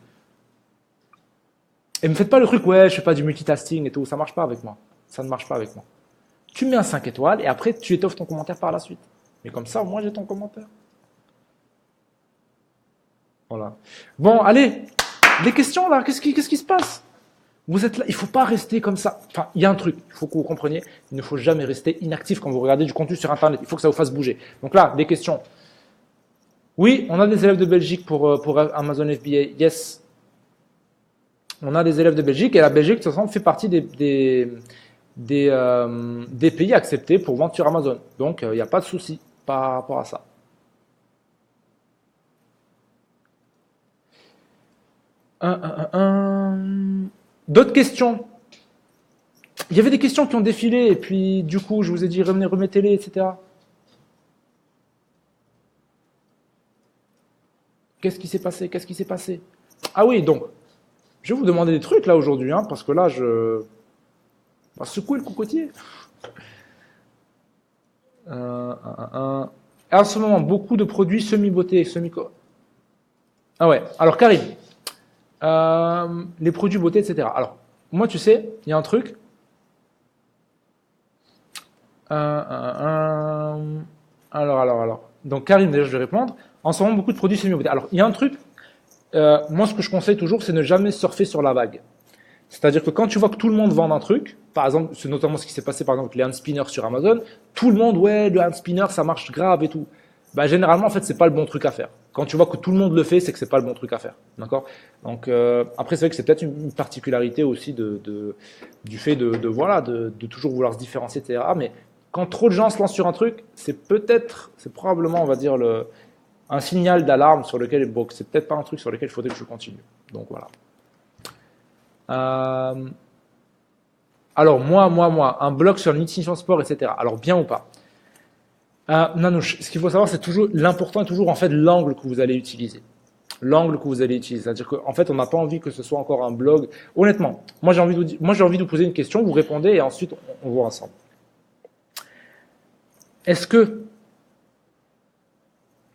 Et me faites pas le truc, ouais, je fais pas du multitasking et tout. Ça marche pas avec moi. Ça ne marche pas avec moi. Tu mets un 5 étoiles et après tu étoffes ton commentaire par la suite. Mais comme ça, au moins j'ai ton commentaire. Voilà. Bon, allez, les questions là, qu'est-ce qui se passe? Vous êtes là, il faut pas rester comme ça. Enfin, il y a un truc, il faut que vous compreniez, il ne faut jamais rester inactif quand vous regardez du contenu sur Internet. Il faut que ça vous fasse bouger. Donc là, des questions. Oui, on a des élèves de Belgique pour Amazon FBA. Yes. On a des élèves de Belgique et la Belgique, de toute façon, fait partie des pays acceptés pour vendre sur Amazon. Donc, il n'y a pas de souci par rapport à ça. D'autres questions? Il y avait des questions qui ont défilé et puis du coup, je vous ai dit remettez-les, etc. Qu'est-ce qui s'est passé? Qu'est-ce qui s'est passé? Ah oui, donc, je vais vous demander des trucs là aujourd'hui, hein, parce que là, je vais secouer le cocotier. En ce moment, beaucoup de produits semi-beauté, semi-co. Ah ouais, alors Karim, les produits beauté, etc. Alors, moi, tu sais, il y a un truc. Alors. Donc, Karim, déjà, je vais répondre. En ce moment, beaucoup de produits semi-beauté. Alors, il y a un truc. Moi, ce que je conseille toujours, c'est ne jamais surfer sur la vague. C'est-à-dire que quand tu vois que tout le monde vend un truc, par exemple, c'est notamment ce qui s'est passé par exemple avec les hand spinners sur Amazon, tout le monde, ouais, le hand spinner, ça marche grave et tout. Bah, généralement, en fait, c'est pas le bon truc à faire. Quand tu vois que tout le monde le fait, c'est que c'est pas le bon truc à faire. D'accord? Donc, après, c'est vrai que c'est peut-être une particularité aussi du fait de toujours vouloir se différencier, etc. Mais quand trop de gens se lancent sur un truc, c'est probablement, on va dire, un signal d'alarme sur lequel, bon, c'est peut-être pas un truc sur lequel il faudrait que je continue. Donc, voilà. Alors, moi, un blog sur nutrition sport, etc. Alors, bien ou pas? Nanouche, ce qu'il faut savoir, c'est toujours, l'important est toujours, en fait, l'angle que vous allez utiliser. L'angle que vous allez utiliser. C'est-à-dire qu'en fait, on n'a pas envie que ce soit encore un blog. Honnêtement, moi, j'ai envie de vous poser une question, vous répondez et ensuite, on voit ensemble. Est-ce que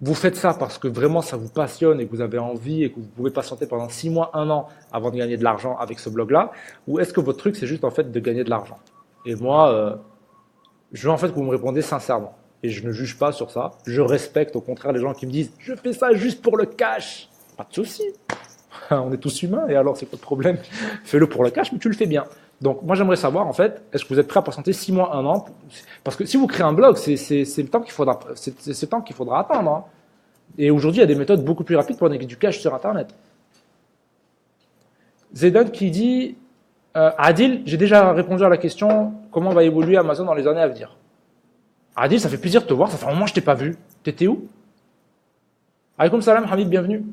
vous faites ça parce que vraiment ça vous passionne et que vous avez envie et que vous pouvez patienter pendant 6 mois, 1 an avant de gagner de l'argent avec ce blog-là? Ou est-ce que votre truc, c'est juste en fait de gagner de l'argent? Et moi, je veux en fait que vous me répondez sincèrement. Et je ne juge pas sur ça. Je respecte au contraire les gens qui me disent « Je fais ça juste pour le cash ». Pas de souci. On est tous humains et alors c'est pas de problème. Fais-le pour le cash, mais tu le fais bien. Donc moi j'aimerais savoir en fait, est-ce que vous êtes prêt à patienter 6 mois, 1 an? Parce que si vous créez un blog, c'est le temps qu'il faudra attendre. Hein. Et aujourd'hui, il y a des méthodes beaucoup plus rapides pour gagner du cash sur Internet. Zedon qui dit Adil, j'ai déjà répondu à la question comment va évoluer Amazon dans les années à venir. Adil, ça fait plaisir de te voir, ça fait un moment que je t'ai pas vu. T'étais où? Alaykoum salam, Hamid, bienvenue.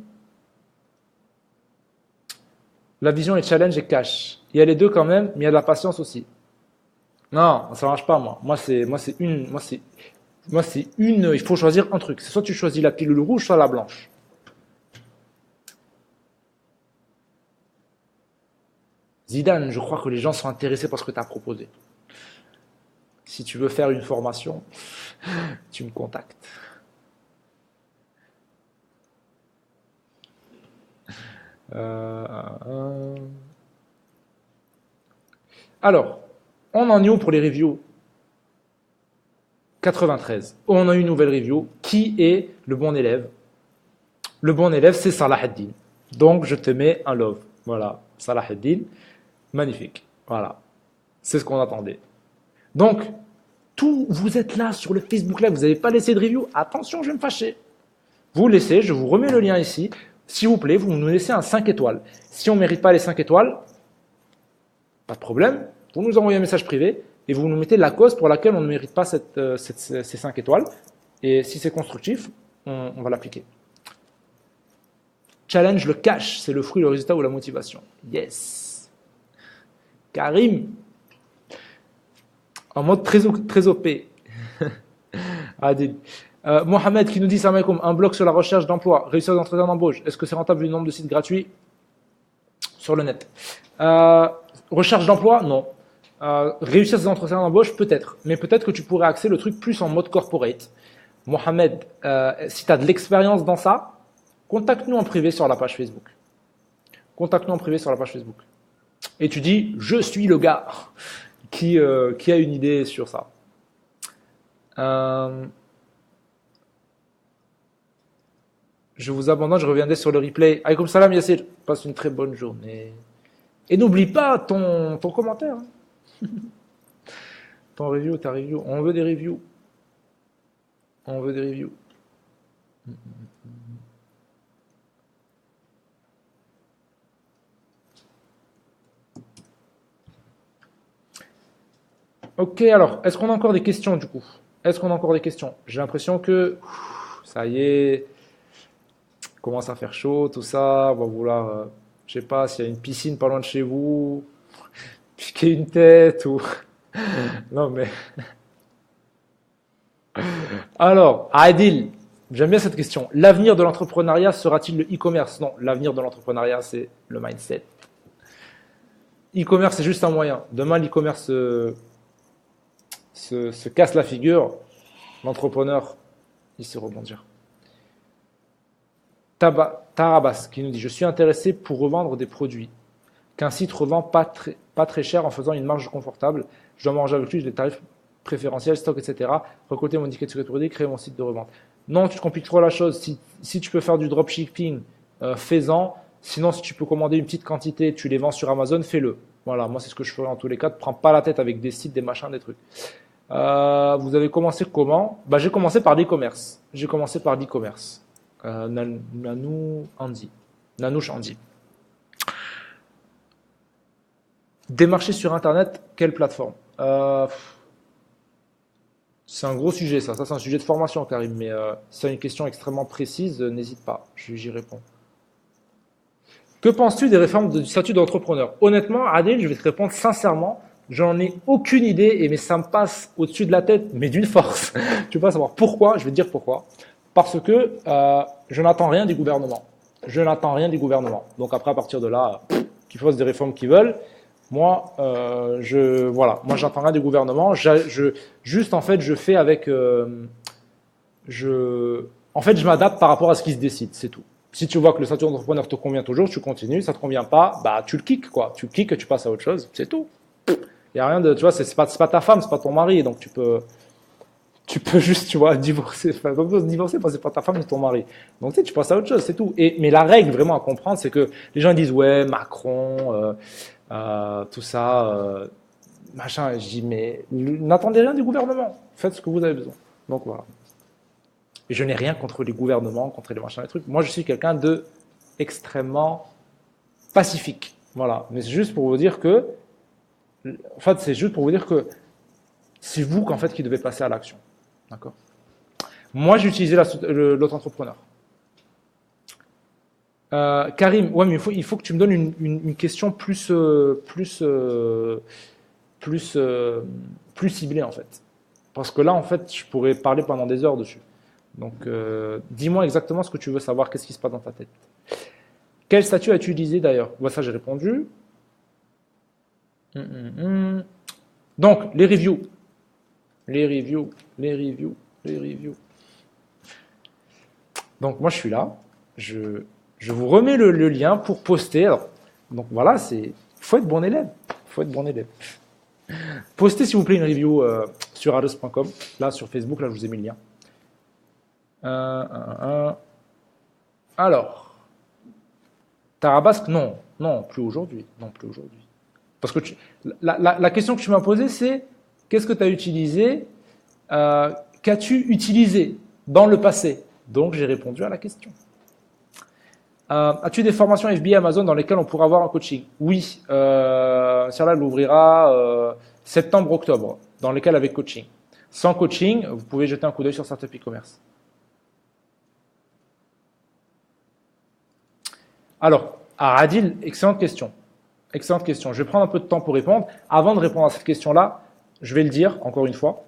La vision est challenge et cash. Il y a les deux quand même, mais il y a de la patience aussi. Non, ça marche pas moi. Moi c'est une, il faut choisir un truc. C'est soit tu choisis la pilule rouge, soit la blanche. Zidane, je crois que les gens sont intéressés par ce que tu as proposé. Si tu veux faire une formation, tu me contactes. Alors, on en est où pour les reviews? 93. On a une nouvelle review. Qui est le bon élève? Le bon élève, c'est Salah ad-Din. Donc, je te mets un love. Voilà, Salah ad-Din. Magnifique. Voilà. C'est ce qu'on attendait. Donc, vous êtes là sur le Facebook Live, vous n'avez pas laissé de review. Attention, je vais me fâcher. Vous laissez, je vous remets le lien ici. S'il vous plaît, vous nous laissez un 5 étoiles. Si on ne mérite pas les 5 étoiles, pas de problème. Vous nous envoyez un message privé et vous nous mettez la cause pour laquelle on ne mérite pas ces 5 étoiles. Et si c'est constructif, on va l'appliquer. Challenge le cash, c'est le fruit, le résultat ou la motivation. Yes. Karim, en mode très OP. Adil. Mohamed qui nous dit, salam alaikum, un blog sur la recherche d'emploi, réussir des entretiens d'embauche. Est-ce que c'est rentable vu le nombre de sites gratuits sur le net? Recherche d'emploi, non. Réussir des entretiens d'embauche, peut-être. Mais peut-être que tu pourrais axer le truc plus en mode corporate. Mohamed, si tu as de l'expérience dans ça, contacte-nous en privé sur la page Facebook. Contacte-nous en privé sur la page Facebook. Et tu dis, je suis le gars qui a une idée sur ça. Je vous abandonne, je reviendrai sur le replay. Alaykoum salam Yassir, passe une très bonne journée. Et n'oublie pas ton commentaire. Ton review, ta review. On veut des reviews. On veut des reviews. Ok, alors, est-ce qu'on a encore des questions du coup? Est-ce qu'on a encore des questions? J'ai l'impression que ça y est, commence à faire chaud, tout ça. On va vouloir, je sais pas, s'il y a une piscine pas loin de chez vous, piquer une tête ou. Non mais. Alors, Adil, j'aime bien cette question. L'avenir de l'entrepreneuriat sera-t-il le e-commerce? Non, l'avenir de l'entrepreneuriat, c'est le mindset. E-commerce, c'est juste un moyen. Demain, l'e-commerce se casse la figure. L'entrepreneur, il sait rebondir. Tarabas qui nous dit, je suis intéressé pour revendre des produits qu'un site revend pas très cher en faisant une marge confortable. Je dois manger avec lui, j'ai des tarifs préférentiels, stock, etc. Récolter mon ticket de sécurité, créer mon site de revente. Non, tu te compliques trop la chose. Si tu peux faire du dropshipping, fais-en. Sinon, si tu peux commander une petite quantité, tu les vends sur Amazon, fais-le. Voilà, moi c'est ce que je ferai en tous les cas. Ne prends pas la tête avec des sites, des machins, des trucs. Vous avez commencé comment? J'ai commencé par l'e-commerce. Nanouche Andy. Démarcher sur Internet, quelle plateforme? C'est un gros sujet, ça. Ça, c'est un sujet de formation, Karim. Mais si tu as une question extrêmement précise, n'hésite pas. J'y réponds. Que penses-tu des réformes du statut d'entrepreneur? Honnêtement, Adil, je vais te répondre sincèrement. J'en ai aucune idée, mais ça me passe au-dessus de la tête, mais d'une force. Tu veux pas savoir pourquoi? Je vais te dire pourquoi. Parce que je n'attends rien du gouvernement. Donc après, à partir de là, qu'ils fassent des réformes qu'ils veulent. Moi, j'attends rien du gouvernement. Juste, en fait, je fais avec. En fait, je m'adapte par rapport à ce qui se décide, c'est tout. Si tu vois que le statut d'entrepreneur te convient toujours, tu continues. Ça te convient pas, tu le kicks, quoi. Tu le kicks et tu passes à autre chose, c'est tout. Il y a rien de, tu vois, c'est pas ta femme, c'est pas ton mari, donc tu peux juste, tu vois, divorcer. Enfin, donc divorcer parce que c'est pas ta femme, c'est ton mari. Donc tu passes à autre chose, c'est tout. Mais la règle vraiment à comprendre, c'est que les gens disent ouais, Macron, tout ça, machin. Et je dis mais n'attendez rien du gouvernement. Faites ce que vous avez besoin. Donc voilà. Et je n'ai rien contre les gouvernements, contre les machins, les trucs. Moi, je suis quelqu'un de extrêmement pacifique. Voilà. Mais c'est juste pour vous dire que, en fait, c'est vous qu'en fait qui devez passer à l'action. D'accord? Moi, j'ai utilisé l'auto-entrepreneur. Karim, ouais, mais il faut que tu me donnes une question plus ciblée en fait. Parce que là, en fait, je pourrais parler pendant des heures dessus. Donc, dis-moi exactement ce que tu veux savoir, qu'est-ce qui se passe dans ta tête. Quel statut as-tu utilisé d'ailleurs? Ça, j'ai répondu. Donc, les reviews. Donc, moi, je suis là. Je vous remets le lien pour poster. Alors, donc, voilà, faut être bon élève. Postez, s'il vous plaît, une review sur ados.com. Là, sur Facebook, là, je vous ai mis le lien. Alors, Tarabasque, non, plus aujourd'hui. Parce que la question que tu m'as posée, c'est qu'est-ce que tu as utilisé, qu'as-tu utilisé dans le passé? Donc, j'ai répondu à la question. As-tu des formations FBA Amazon dans lesquelles on pourra avoir un coaching? Oui, celle-là, elle ouvrira septembre-octobre, dans lesquelles avec coaching. Sans coaching, vous pouvez jeter un coup d'œil sur Startup e-commerce. Alors, à Adil, excellente question. Excellente question. Je vais prendre un peu de temps pour répondre. Avant de répondre à cette question-là, je vais le dire encore une fois.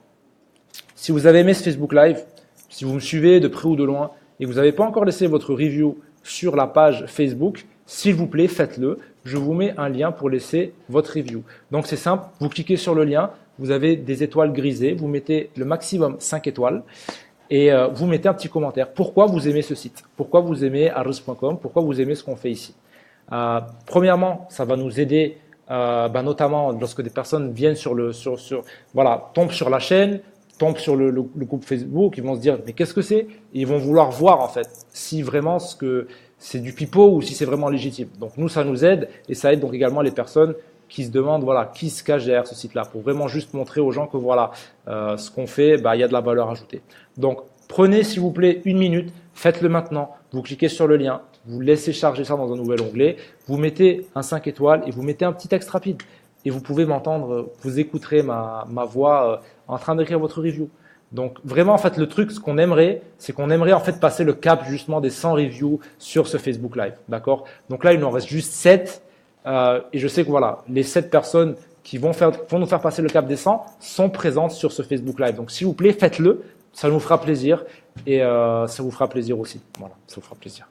Si vous avez aimé ce Facebook Live, si vous me suivez de près ou de loin et que vous n'avez pas encore laissé votre review sur la page Facebook, s'il vous plaît, faites-le. Je vous mets un lien pour laisser votre review. Donc c'est simple, vous cliquez sur le lien, vous avez des étoiles grisées, vous mettez le maximum 5 étoiles et vous mettez un petit commentaire. Pourquoi vous aimez ce site? Pourquoi vous aimez arus.com? Pourquoi vous aimez ce qu'on fait ici? Premièrement, ça va nous aider, notamment lorsque des personnes viennent tombent sur la chaîne, tombent sur le groupe Facebook, ils vont se dire mais qu'est-ce que c'est? Et ils vont vouloir voir en fait si vraiment ce que c'est du pipeau ou si c'est vraiment légitime. Donc nous, ça nous aide et ça aide donc également les personnes qui se demandent voilà qui se cache derrière ce site-là pour vraiment juste montrer aux gens que voilà ce qu'on fait, il y a de la valeur ajoutée. Donc prenez s'il vous plaît une minute, faites-le maintenant. Vous cliquez sur le lien, vous laissez charger ça dans un nouvel onglet, vous mettez un 5 étoiles et vous mettez un petit texte rapide. Et vous pouvez m'entendre, vous écouterez ma voix en train d'écrire votre review. Donc vraiment en fait le truc, ce qu'on aimerait, c'est qu'on aimerait en fait passer le cap justement des 100 reviews sur ce Facebook Live, d'accord? Donc là il nous en reste juste 7 et je sais que voilà, les 7 personnes qui vont nous faire passer le cap des 100 sont présentes sur ce Facebook Live. Donc s'il vous plaît, faites-le, ça nous fera plaisir et ça vous fera plaisir aussi. Voilà, ça vous fera plaisir.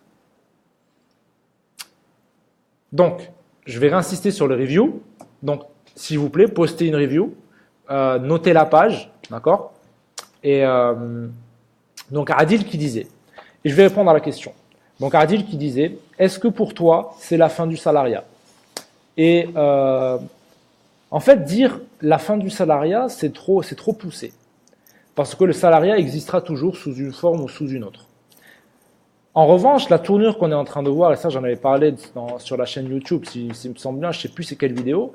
Donc, je vais réinsister sur le review. Donc, s'il vous plaît, postez une review, notez la page, d'accord? Et donc, Adil qui disait, et je vais répondre à la question. Donc, Adil qui disait, est-ce que pour toi, c'est la fin du salariat? Et en fait, dire la fin du salariat, c'est trop poussé. Parce que le salariat existera toujours sous une forme ou sous une autre. En revanche, la tournure qu'on est en train de voir, et ça j'en avais parlé sur la chaîne YouTube, s'il me semble bien, je ne sais plus c'est quelle vidéo,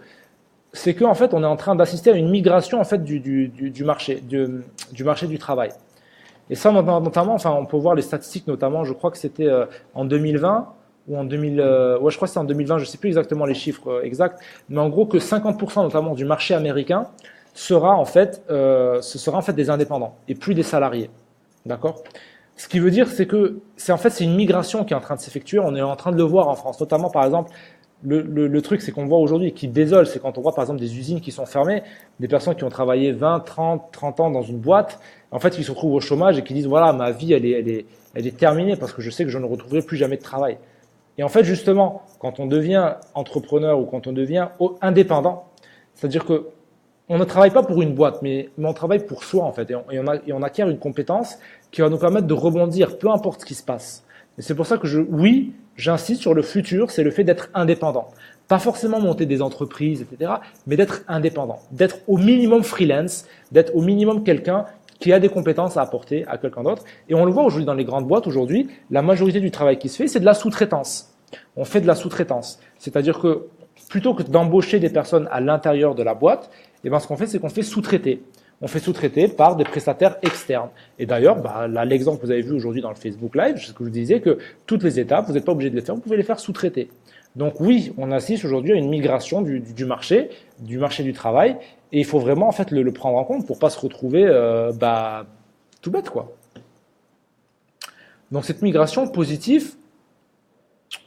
c'est qu'en fait on est en train d'assister à une migration en fait du marché du travail. Et ça notamment, enfin on peut voir les statistiques notamment, je crois que c'était en 2020 ou en 2000, ouais je crois que c'était en 2020, je ne sais plus exactement les chiffres exacts, mais en gros que 50% notamment du marché américain sera en fait, ce sera en fait des indépendants et plus des salariés, d'accord? Ce qui veut dire, c'est que c'est une migration qui est en train de s'effectuer. On est en train de le voir en France, notamment par exemple. Le truc, c'est qu'on voit aujourd'hui, qui désole, c'est quand on voit par exemple des usines qui sont fermées, des personnes qui ont travaillé 20, 30 ans dans une boîte, en fait, qui se retrouvent au chômage et qui disent voilà, ma vie, elle est terminée parce que je sais que je ne retrouverai plus jamais de travail. Et en fait, justement, quand on devient entrepreneur ou quand on devient indépendant, c'est-à-dire que on ne travaille pas pour une boîte, mais on travaille pour soi en fait, et on acquiert une compétence qui va nous permettre de rebondir, peu importe ce qui se passe. Et c'est pour ça que oui, j'insiste sur le futur, c'est le fait d'être indépendant. Pas forcément monter des entreprises, etc., mais d'être indépendant, d'être au minimum freelance, d'être au minimum quelqu'un qui a des compétences à apporter à quelqu'un d'autre. Et on le voit aujourd'hui dans les grandes boîtes, aujourd'hui, la majorité du travail qui se fait, c'est de la sous-traitance. On fait de la sous-traitance. C'est-à-dire que plutôt que d'embaucher des personnes à l'intérieur de la boîte, eh ben, ce qu'on fait, c'est qu'on fait sous-traiter. On fait sous-traiter par des prestataires externes. Et d'ailleurs, là, l'exemple que vous avez vu aujourd'hui dans le Facebook Live, c'est ce que je vous disais, que toutes les étapes, vous n'êtes pas obligé de les faire, vous pouvez les faire sous-traiter. Donc oui, on assiste aujourd'hui à une migration du marché du travail, et il faut vraiment en fait le prendre en compte pour pas se retrouver tout bête quoi. Donc cette migration positive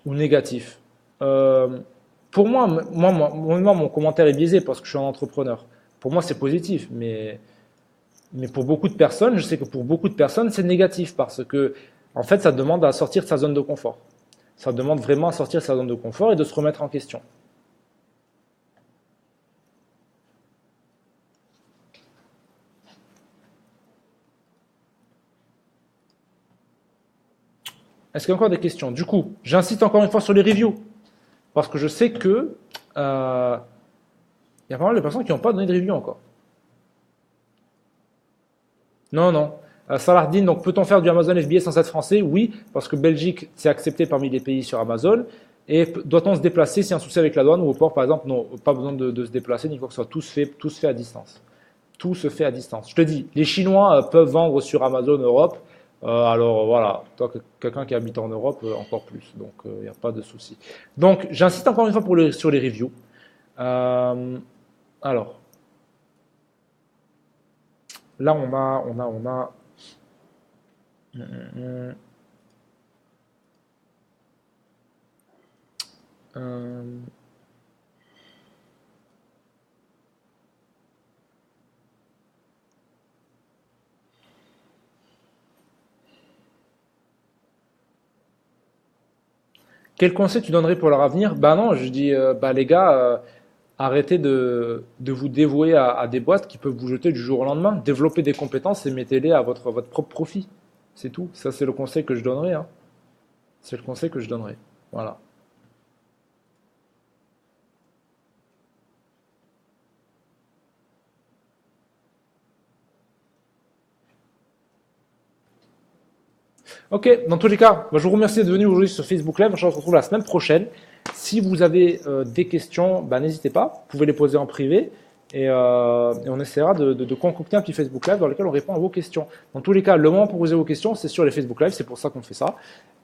ou négative. Pour moi, mon commentaire est biaisé parce que je suis un entrepreneur. Pour moi, c'est positif, mais pour beaucoup de personnes, je sais que pour beaucoup de personnes, c'est négatif parce que, en fait, ça demande à sortir de sa zone de confort. Ça demande vraiment à sortir de sa zone de confort et de se remettre en question. Est-ce qu'il y a encore des questions? Du coup, j'insiste encore une fois sur les reviews parce que je sais que il y a pas mal de personnes qui n'ont pas donné de review encore. Non, non. Salardine, donc peut-on faire du Amazon FBA sans être français? Oui, parce que Belgique, c'est accepté parmi les pays sur Amazon. Et doit-on se déplacer si y a un souci avec la douane ou au port, par exemple? Non, pas besoin de se déplacer, ni quoi que ce soit. Tout se fait à distance. Tout se fait à distance. Je te dis, les Chinois peuvent vendre sur Amazon Europe. Alors voilà, toi, quelqu'un qui habite en Europe, encore plus. Donc, il n'y a pas de souci. Donc, j'insiste encore une fois sur les reviews. Alors, là, on a. Euh, Quel conseil tu donnerais pour leur avenir? Bah non, je dis, bah les gars, arrêtez de vous dévouer à des boîtes qui peuvent vous jeter du jour au lendemain. Développez des compétences et mettez-les à votre propre profit. C'est tout. Ça, c'est le conseil que je donnerais, hein. C'est le conseil que je donnerais. Voilà. Ok, dans tous les cas, bah, je vous remercie d'être venu aujourd'hui sur Facebook Live. Je vous retrouve la semaine prochaine. Si vous avez des questions, bah, n'hésitez pas. Vous pouvez les poser en privé et on essaiera de concocter un petit Facebook Live dans lequel on répond à vos questions. Dans tous les cas, le moment pour poser vos questions, c'est sur les Facebook Live. C'est pour ça qu'on fait ça.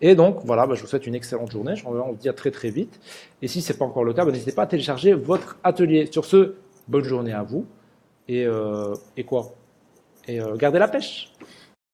Et donc, voilà, bah, je vous souhaite une excellente journée. On vous dit à très très vite. Et si ce n'est pas encore le cas, bah, n'hésitez pas à télécharger votre atelier. Sur ce, bonne journée à vous. Et quoi? Et gardez la pêche.